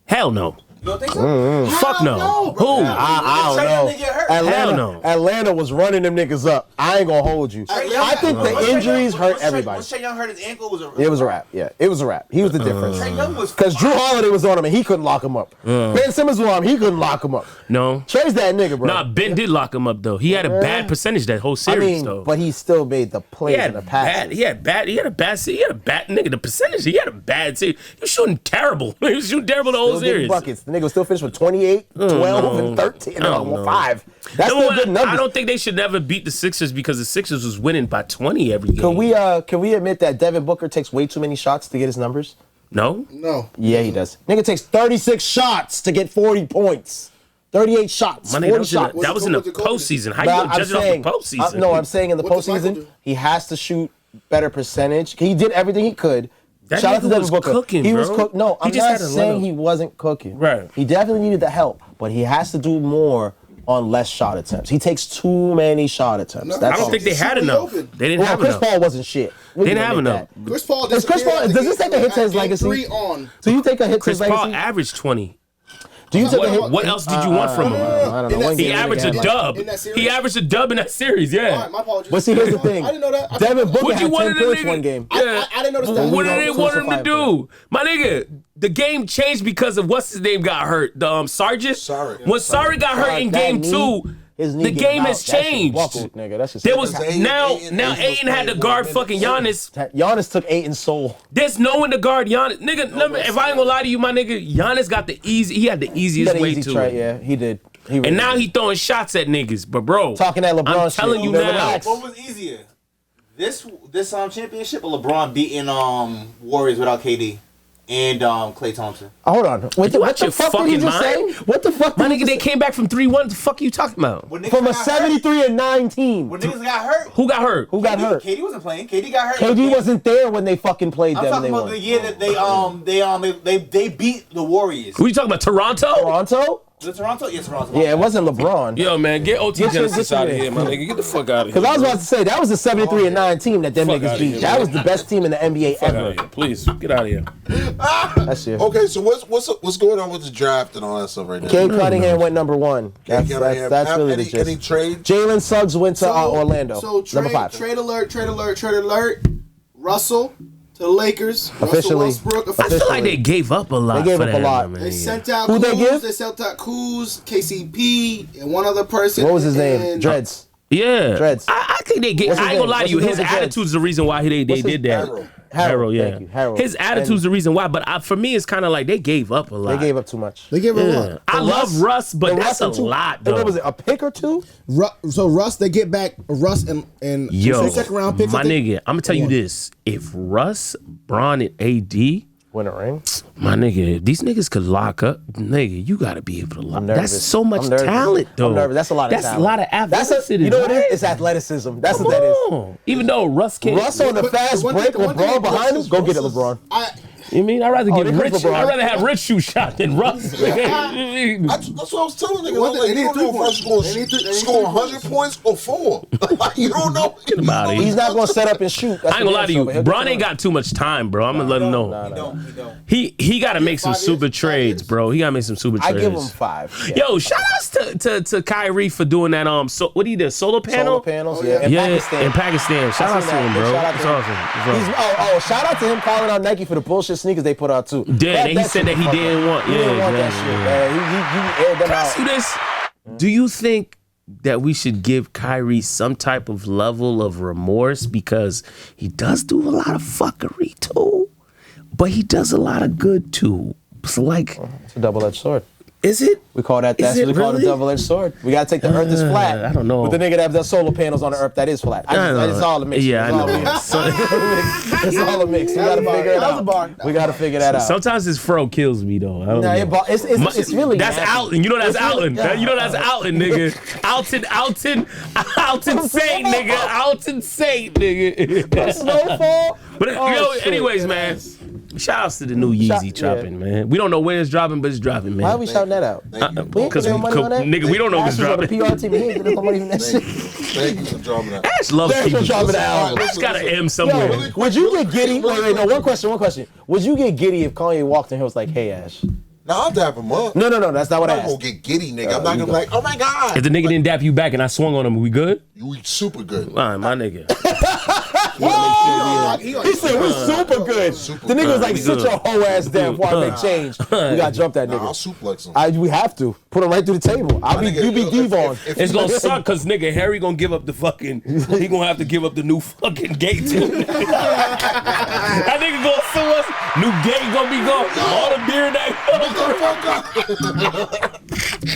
Hell no. You don't think so? Fuck no. Who? I don't know. Atlanta was running them niggas up. I ain't gonna hold you. I think the injuries hurt everybody. Once Trae Young hurt his ankle, it was a wrap. Yeah, it was a wrap. He was the difference. Trae Young was because Drew Holiday was on him and he couldn't lock him up. Ben Simmons was on him, he couldn't lock him up. No. Trey's that nigga, bro. Nah, Ben did lock him up though. He had a bad percentage that whole series though. But he still made the plays in the past. He had a bad nigga. The percentage, he had a bad series. He was shooting terrible. He was shooting terrible the whole series. Buckets. The nigga was still finished with 28, 12, and 13, and 5. That's still good numbers. I don't think they should never beat the Sixers because the Sixers was winning by 20 every game. Can we admit that Devin Booker takes way too many shots to get his numbers? No. Yeah, he does. Nigga takes 36 shots to get 40 points. 38 shots. 40 shots. That was in the postseason. How you gonna judge it off the postseason? No, I'm saying in the postseason, he has to shoot better percentage. He did everything he could. Shout out to Devin Booker. He was cooking. No, I'm not saying he wasn't cooking. Right. He definitely needed the help, but he has to do more on less shot attempts. He takes too many shot attempts. I don't think they had enough. They didn't have enough. Chris Paul wasn't shit. They didn't have enough. Chris Paul does this take a hit to his legacy? So you take a hit to his legacy? Chris Paul averaged 20. Do you take a hit? What else did you want from him? I don't know. He averaged a dub. He averaged a dub in that series, yeah. My apologies. But see, here's the thing. I didn't know that. Devin Booker had 10 the points nigga? one game. I didn't notice that. What did they want him to do? My nigga, the game changed because of what's his name got hurt. The Sargent? When Sarri got hurt in game 2, the game has changed. There was now Ayton had to guard fucking Giannis. Giannis took Ayton's soul. There's no one to guard Giannis. Nigga, if I ain't gonna lie to you, my nigga, Giannis got the easy. He had the easiest way to it. Yeah, he did. And now he throwing shots at niggas. But bro, talking at LeBron, I'm telling you now. What was easier? This championship or LeBron beating Warriors without KD? And Klay Thompson. Hold on. What the fuck did you just say? What the fuck? My nigga, they came back from 3-1. What the fuck are you talking about? From a 73-9 team. When niggas got hurt. Who got hurt? KD wasn't playing. KD got hurt. KD wasn't there when they fucking played them. I'm talking about the year that they beat the Warriors. Who you talking about? Toronto? Was it Toronto? Yes, Toronto. Yeah, it wasn't LeBron. Yo, man, get OT Genesis out of here, my nigga. Get the fuck out of here. Because I was about to say, that was a 73-9 team that them niggas beat. That was the best team in the NBA ever. Please, get out of here. That's it. Okay, so what's going on with the draft and all that stuff right now? Cade Cunningham went number 1. That's really the gist. Any trade? Jalen Suggs went to Orlando. So number 5. Trade alert. Russell to the Lakers. Officially. Westbrook, I feel like they gave up a lot. They gave up a lot. They sent out Who they give? They sent out Kuz, KCP, and one other person. What was his name? Dreads. Yeah. Dreads. I think they get. I ain't gonna lie to you. His attitude's the reason why they did that. Harrell, yeah. Harrell. His attitude's the reason why, but for me, it's kind of like they gave up a lot. They gave up too much. They gave up a lot. I love Russ, but that's a lot, though. What was it, a pick or two? So Russ, they get back Russ and second round picks. My nigga, I'm gonna tell you this: if Russ, Bron, and AD win a ring, my nigga, these niggas could lock up. Nigga, you gotta be able to lock. That's so much talent, though. I'm nervous. That's a lot of talent. That's a lot of athleticism. You know what it is? It's athleticism. That's what that is. Even though Russ can't. Russ on the fast break, LeBron behind him. Go get it, LeBron. You mean I'd rather get Rich? I'd rather have Rich shoot shot than Russ. That's what I was telling niggas. Like, you don't know if Russ is going to score 100 points or 4. You don't know. He's not going to set up and shoot. I ain't gonna lie to you. Bron ain't got too much time, bro. I'm gonna let him know. He got to make some super trades, bro. He got to make some super trades. I give him 5. Yo, shout outs to Kyrie for doing that. What he did, solar panel? Solar panels, yeah. In Pakistan. Shout out to him, bro. It's awesome. Shout out to him calling out Nike for the bullshit sneakers they put out too. Yeah, he said that he didn't want. He didn't want that shit, man. He aired them out. Ask you this: do you think that we should give Kyrie some type of level of remorse because he does do a lot of fuckery too, but he does a lot of good too? So like, it's a double-edged sword. Is it? We call that. Is That's it what we call the really? double-edged sword. We gotta take the Earth is flat. I don't know. But the nigga that have the solar panels on the Earth that is flat. It's all a mix. Yeah, I know. It's all a mix. We gotta figure it out. We gotta figure that out. Sometimes his fro kills me though. I don't know. It's really that's nasty. Alton. You know that's Alton. You know that's Alton, nigga. Alton Saint, nigga. Alton Saint, nigga. Snowfall. But anyways, man. Shout outs to the new Yeezy dropping, man. We don't know when it's dropping, but it's dropping, man. Why are we shouting that out? Because nigga, we don't know if it's dropping. The PR team, he ain't getting no money from that shit. Thank you for dropping that. Ash loves people. dropping the album. Ash got an M somewhere. Yo, would you get giddy? Wait, no, one question. Would you get giddy if Kanye walked in here and was like, hey, Ash? No, I'll dap him up. No, that's not what I I'm not asked. gonna get giddy, nigga. I'm not gonna be like, oh my God. If the nigga didn't dap you back and I swung on him, we good? You super good. All right, my nigga. He said we're super good. The nigga was like, sit your whole ass down before I make change. We gotta jump that I'll nigga. suplex him. We have to put him right through the table. You be Devon. It's gonna suck because nigga Harry gonna give up the fucking. He gonna have to give up the new fucking gate too. That nigga gonna sue us. New gate gonna be gone. All the beer that.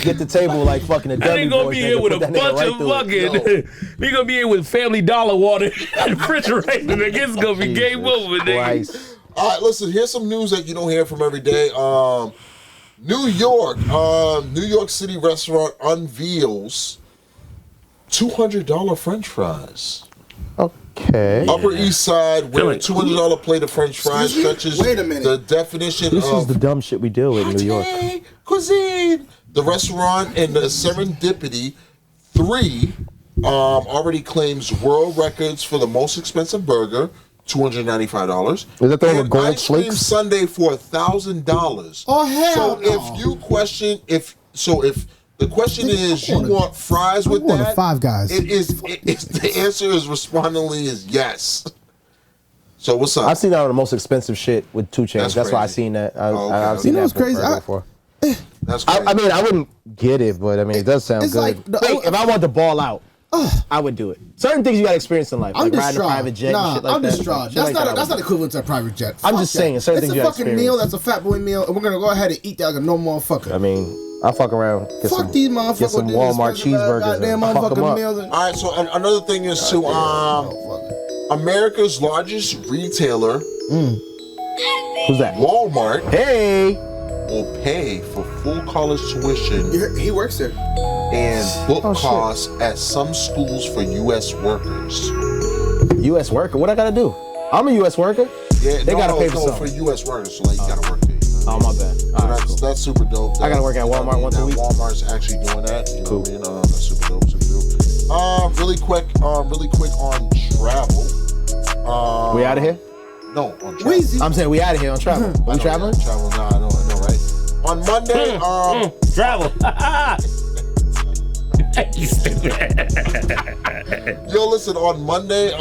Get the table like fucking a That dummy nigga gonna boy. be here with a bunch of fucking. He gonna be here with Family Dollar water and refrigerator. Nigga, it's gonna be game over, nigga. Christ. All right, listen. Here's some news that you don't hear from every day. New York City restaurant unveils $200 French fries. Okay. Upper East Side, where a $200 plate of French fries stretches Wait a minute. the definition This of is the dumb shit we deal with in New York. cuisine. The restaurant in the Serendipity 3 already claims world records for the most expensive burger, $295. Is that the one with and gold ice cream flakes? sundae for $1,000. Oh, hell So no. if you question if the question is you want fries with want a that, Five Guys. the answer is respondingly is yes. So what's up? I've seen that on the most expensive shit with 2 Chainz. That's That's why I crazy. seen that. Oh, okay. I've seen You know that what's crazy? before. That's crazy. I mean, I wouldn't get it, but I mean, it does sound It's good. like the- If I want to ball out, I would do it. Certain things you got to experience in life, I'm like riding a distraught. private jet and shit like I'm that. distraught. Shit That's like not that, that's not equivalent to a private jet. I'm Fuck just that. saying, certain it's things a you fucking experience. meal. That's a fat boy meal, and we're gonna go ahead and eat that like a normal motherfucker. I mean, I fuck around. Get Fuck some, these motherfuckers. Get some with these Walmart expensive cheeseburgers goddamn and fuck them motherfucking up. meals. And, All right, so another thing is to America's largest retailer, Who's that? Walmart, Hey, will pay for full college tuition he works there. and book Oh, shit. costs at some schools for U.S. workers. U.S. worker. What I gotta do? I'm a U.S. worker. Yeah, They gotta pay for something. for U.S. workers, so like you gotta work there. Oh my bad. So All right, cool. that's super dope. I gotta work at Walmart once a week. Walmart's actually doing that. You know Cool. what I mean? That's super dope. Really quick on travel. We out of here? No, on travel. I'm saying we out of here on travel. We traveling? Travel. Nah, I know, right? On Monday, Travel. You stupid. yo, listen. On Monday, the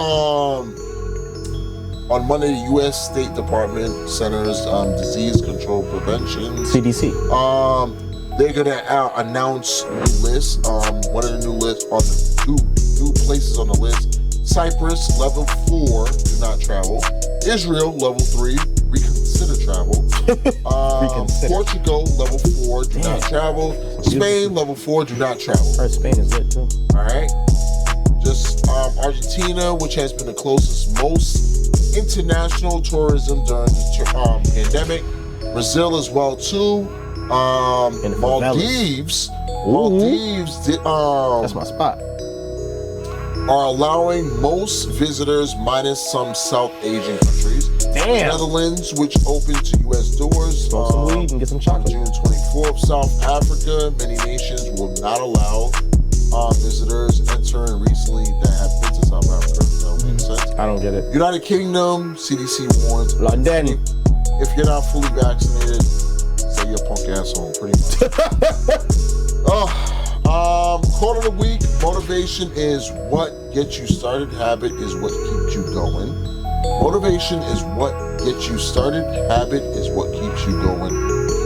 U.S. State Department Centers Disease Control Prevention CDC. They're gonna announce new lists. One of the new lists on the new places on the list: Cyprus, level 4, do not travel. Israel, level 3, reconsider travel. Portugal, level 4, do not travel. Spain, level 4, do not travel. Our Spain is lit too. All right. Just Argentina, which has been the closest most international tourism during the pandemic. Brazil as well too. Maldives. That's my spot. Are allowing most visitors minus some South Asian countries. Damn. Netherlands, which opened to U.S. doors. Smoke some weed and get some On chocolate. June 24th, South Africa, many nations will not allow visitors entering recently that have been to South Africa. That makes sense. I don't get it. United Kingdom, CDC warns. London. If you're not fully vaccinated, say your punk ass home, pretty much. Quote of the week: motivation is what gets you started. Habit is what keeps you going. Motivation is what gets you started. Habit is what keeps you going.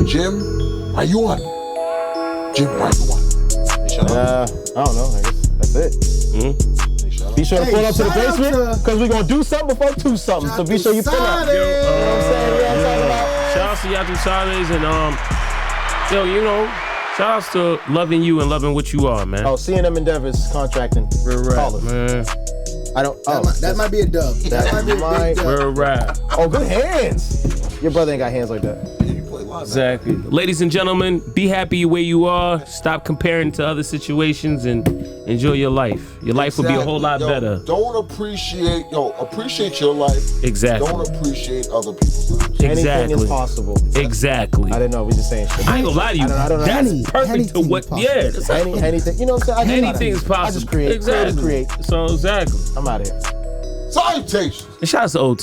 Jim, why you on? Jim, why you on? Hey, shut up. I don't know. I guess that's it. Hey, shut up. Be sure to pull up to the shout out basement to- because we're gonna do something before do something. So be sure you pull up. Yatu You know what I'm saying? Yeah, I'm talking about. Shout out to Yatu Chavez and yo, you know, Shout outs to loving you and loving what you are, man. Oh, C&M Endeavors contracting. Call us. Man. I don't. That might be a dub. That might be a big dub. We're a rap. Oh, good hands. Your brother ain't got hands like that. Exactly. Ladies and gentlemen, be happy where you are. Stop comparing to other situations and enjoy your life. Your life will be a whole lot better. Don't appreciate your life. Exactly. Don't appreciate other people's lives. Exactly. Anything is possible. Exactly. I didn't know. We just saying shit. I ain't gonna lie to you. I don't know. That's perfect to what. Yeah. That's Anything. You know what I'm saying? anything is possible. I just create. Exactly. Create. So exactly. I'm out of here. Salutations. And shout out to OT.